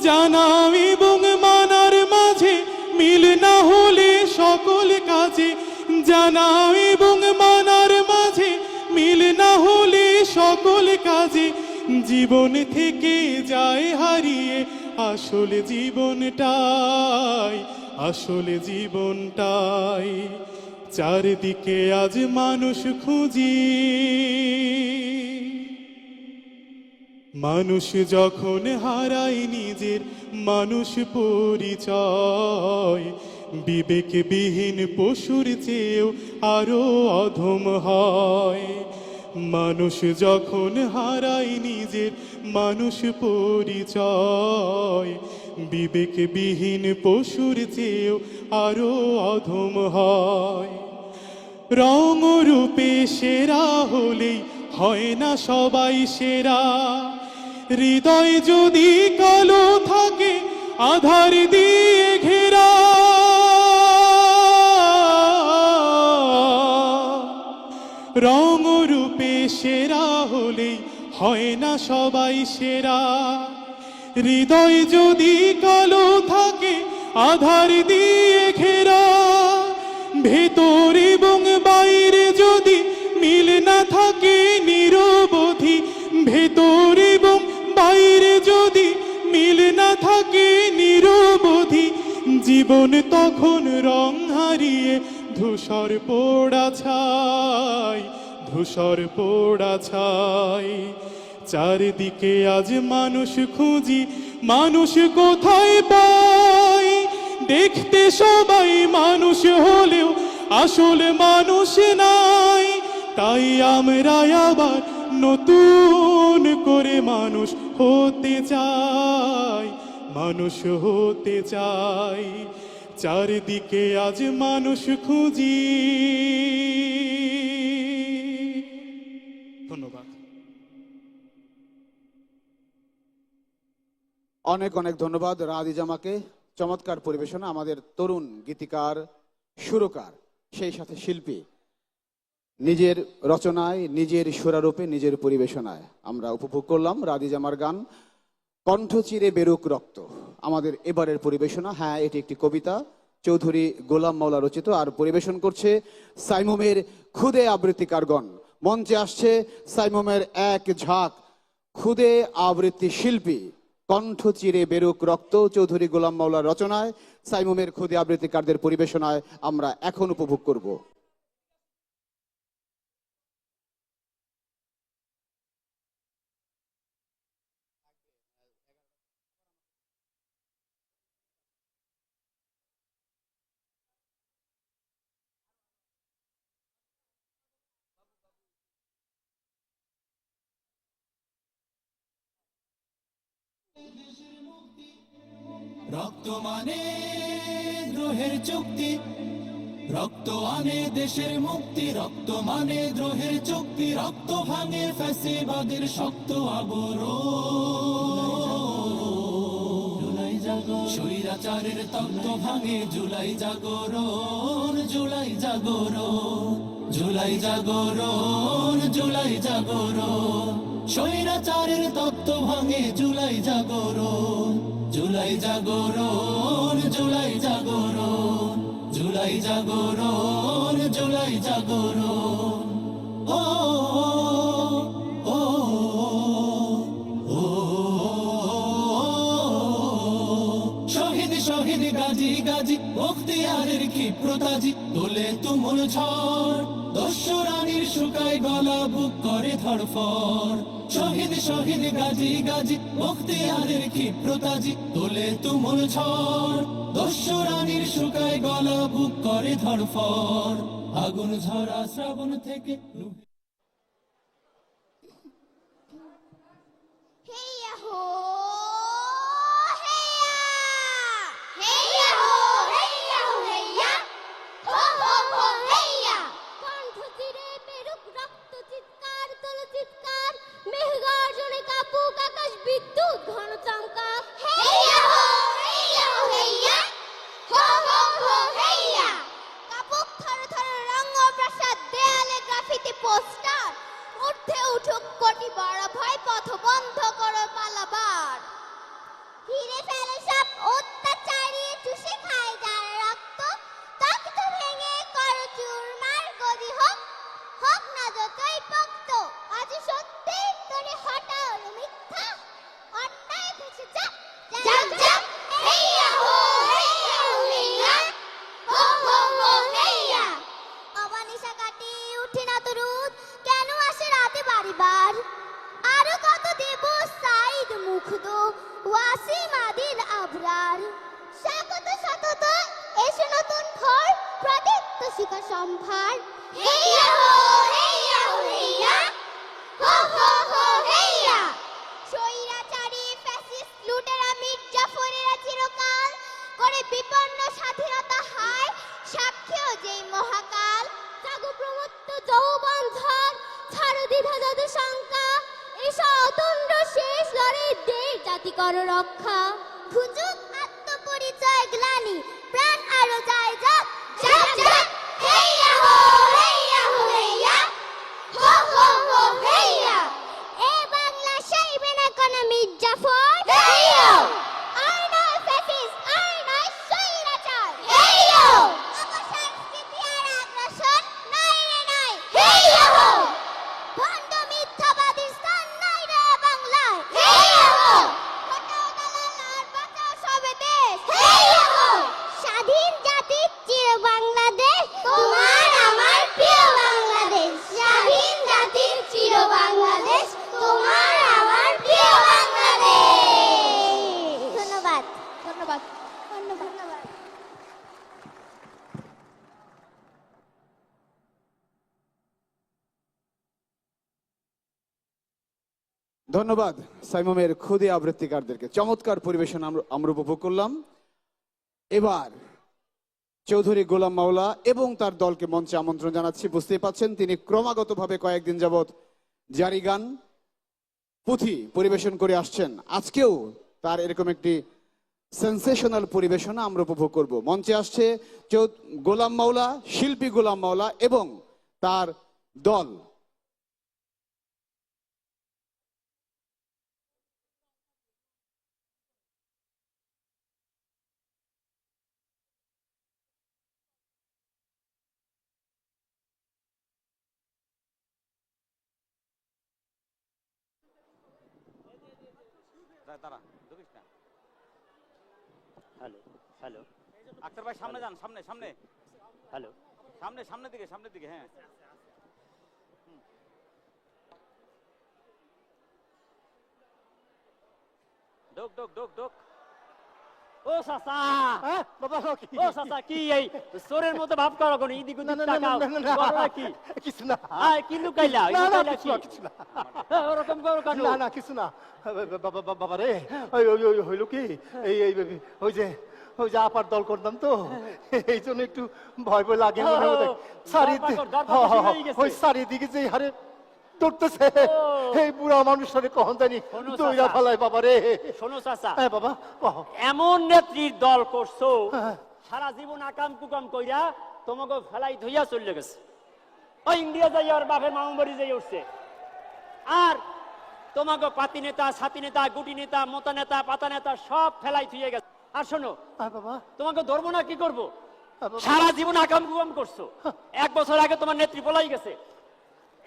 জানা এবং মানার মাঝে মিল না হলে সকল কাজে, জানা এবং মানার মাঝে মিল না হলে সকল কাজে জীবন থেকে যায় হারিয়ে আসলে জীবনটাই, আসলে জীবনটাই। চারিদিকে আজ মানুষ খুঁজি, মানুষ যখন হারায় নিজের মানুষ পরিচয়, বিবেকবিহীন পশুর চেয়েও আরো অধম হয়। মানুষ যখন হারায় নিজের মানুষ পরিচয়, বিবেকবিহীন পশুর চেয়েও আরো অধম হয়। রং রূপে সেরা হলেই হয় না সবাই সেরা। হৃদয় যদি কালো থাকে আধার দিয়ে ঘেরা, রং রূপে সেরা হলেই হয় না সবাই সেরা। হৃদয় যদি কালো থাকে আধার দিয়ে ঘেরা, ভেতর এবং বাইরে যদি মিল না থাকে নিরবধি, ভেতর এবং বাইরে যদি মিল না থাকে নিরবধি, জীবন তখন রং হারিয়ে ধূসর পোড়া ছাই, ধূসর পোড়া ছাই। চারিদিকে আজ মানুষ খুঁজি, মানুষ কোথায় পাই? দেখতে সবাই মানুষ হলেও আসলে মানুষ নাই। তাই আমরা আবার নতুন করে মানুষ হতে চাই, মানুষ হতে চাই। চারিদিকে আজ মানুষ খুঁজি। ধন্যবাদ। অনেক অনেক ধন্যবাদ রাদি জামাকে। চমৎকার পরিবেশনা, আমাদের তরুণ গীতিকার, সুরকার, সেই সাথে শিল্পী, নিজের রচনায়, নিজের সুরারূপে, নিজের পরিবেশনায় আমরা উপভোগ করলাম রাদি জামার গান কণ্ঠ চিরে বেরুক রক্ত। আমাদের এবারের পরিবেশনা, হ্যাঁ এটি একটি কবিতা, চৌধুরী গোলাম মাওলা রচিত, আর পরিবেশন করছে সাইমুমের খুদে আবৃত্তিকারগণ। মঞ্চে আসছে সাইমুমের এক ঝাঁক খুদে আবৃত্তি শিল্পী। কণ্ঠ চিরে বেরুক রক্ত চৌধুরী গোলাম মাওলার রচনায় সাইমুমের খুদে আবৃত্তিকারদের পরিবেশনায় আমরা এখন উপভোগ করব। রক্ত মানে দ্রোহের চুক্তি, রক্ত আনে দেশের মুক্তি, রক্ত মানে দ্রোহের চুক্তি, রক্ত ভাঙে ফ্যাসিবাদের শক্ত আবরণ। জুলাই জাগরণ, স্বৈরাচারের তত্ত্ব ভাঙে জুলাই জাগরণ, জুলাই জাগরণ, জুলাই জাগরণ, জুলাই জাগরণ। স্বৈরাচারের তত্ত্ব ভাঙে জুলাই জাগরণ, জুলাই জাগরণ, জুলাই জাগরণ, জুলাই জাগরণ, জুলাই জাগরণ। ও ও ও শহীদ শহীদ গাজী গাজী বখতিয়ারের ক্ষিপ্রতাজি তোলে তুমুল ঝড়, দস্যুরানীর শুকায় গলা বুক করে ধড়ফড়। শহীদ শহীদ গাজী গাজী বখতিয়ারের ক্ষিপ্রতাজি তোলে তুমুল ঝড়, দস্যুরানীর শুকায় গলা বুক করে ধড়ফড়। আগুন ঝরা শ্রাবণ থেকে হেইয়া হো হেইয়া, হেইয়া হো হেইয়া হো হেইয়া, হো হো হো হেইয়া। কণ্ঠ চিরে বেরুক রক্ত, চিৎকার তোলো চিৎকার, মেঘগর্জনে কাঁপুক আকাশ, বিদ্যুৎ ঘন চমকা। হেইয়া হো হেইয়া হো হেইয়া, হো হো হো হেইয়া। কাঁপুক থরে থরে রঙ্গ প্রাসাদ, দেয়ালে গ্রাফিতি পোস্টার, ঊর্ধ্বে উঠুক কোটি বড় ভয়, পথ বন্ধ করো পালাবার। ঘিরে ফেলে সব অত্যাচারী, চুষে খায় যার রক্ত, তক্ত ভেঙে করো চুরমার, গদি হোক হোক না যতই পোক্ত। আজ সত্যি তোরে হটাও রে মিথ্যা, অন্যায় পিছে চাপ চাপ চাপ। হেইয়া হো হেইয়া হো হেইয়া, হো হো হো হেইয়া। অবানিশা কাটি উঠে না তো রোদ, কেন আসে রাতে বাড়িবার? আরো কত দেব সাইদ মুগ্ধ, ওয়াসিম আদিল আবরার। স্বাগত সতত এসে নতুন ঘর, প্রদীপ্ত শিখা সম্ভার। হেইয়া হো হেইয়া হো হেইয়া, হো হো হো হেইয়া। স্বৈরাচারী ফ্যাসিস্ট লুটেরা মির্জাফরেরা চিরকাল করে বিপন্ন স্বাধীনতা হায়, সাক্ষীও যেই মহাকাল। জাগো প্রমত্ত যৌবন ঝড়, ছাড়ো দ্বিধা যত শঙ্কা, এসো অতন্দ্র শেষ লড়াই দেশ জাতি কর রক্ষা। ঘুচুক আত্মপরিচয় গ্লানি, প্রাণ আরো যায় যাক যাক যাক। হেইয়া হো হেইয়া হো হেইয়া, ধন্যবাদ সাইমমের খুদে আবৃত্তিকারদেরকে, চমৎকার পরিবেশন আমরা উপভোগ করলাম। এবার চৌধুরী গোলাম মাওলা এবং তার দলকে মঞ্চে আমন্ত্রণ জানাচ্ছি। বুঝতেই পাচ্ছেন তিনি ক্রমাগতভাবে কয়েকদিন যাবৎ জারি গান পুঁথি পরিবেশন করে আসছেন। আজকেও তার এরকম একটি সেন্সেশনাল পরিবেশনা আমরা উপভোগ করব। মঞ্চে আসছে গোলাম মাওলা, শিল্পী গোলাম মাওলা এবং তার দল। হ্যালো হ্যালো আক্তার ভাই সামনে যান, সামনে সামনে। হ্যালো সামনে সামনের দিকে হ্যাঁ। ডোক ডোক ডোক ডোক। ও চাচা, বাবা ও চাচা, কি এই চোরের মতো ভাব করো কোন? ইদিক উদিক তাকাও, করো কি? কিছু না। আয় কি লুকাইলা? কিছু না। ওরকম করো কেন? না না কিছু না বাবা রে। ওই হইল কি, এই ওই যে আপার দল করতাম তো, এই জন্য একটু ভয় ভয় লাগে মনে হয়। চারিদিকে যে হারে দৌড়তেছে, এই বুড়া মানুষের কখন জানি দৌড়া ফেলায় বাবা রে। শোনো চাচা, বাবা এমন নেত্রীর দল করছো, সারা জীবন আকাম কুকাম কইরা তোমাকে ফেলাই ধইয়া চলে গেছে। ওই ইন্ডিয়া যাই আর বাপের মামুবাড়ি যাই উঠছে। আর তোমাকে পাতি নেতা, ছাতি নেতা, গুটি নেতা, মোতা নেতা, পাতা নেতা সব ফেলাই ধুয়ে গেছে। আর শোনো বাবা, তোমাকে ধরবো না কি করবো? সারা জীবন আকাম কুকাম করছো। 1 বছর আগে তোমার নেত্রী পলাই গেছে।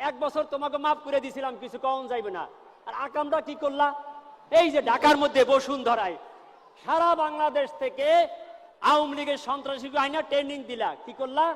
1 বছর তোমাকে মাফ করে দিছিলাম, কিছু কম যাইবে না। আর আকামটা কি করলা? এই যে ঢাকার মধ্যে বসুন্ধরায় সারা বাংলাদেশ থেকে আওয়ামী লীগের সন্ত্রাসী আইনা ট্রেনিং দিলা। কি করলা?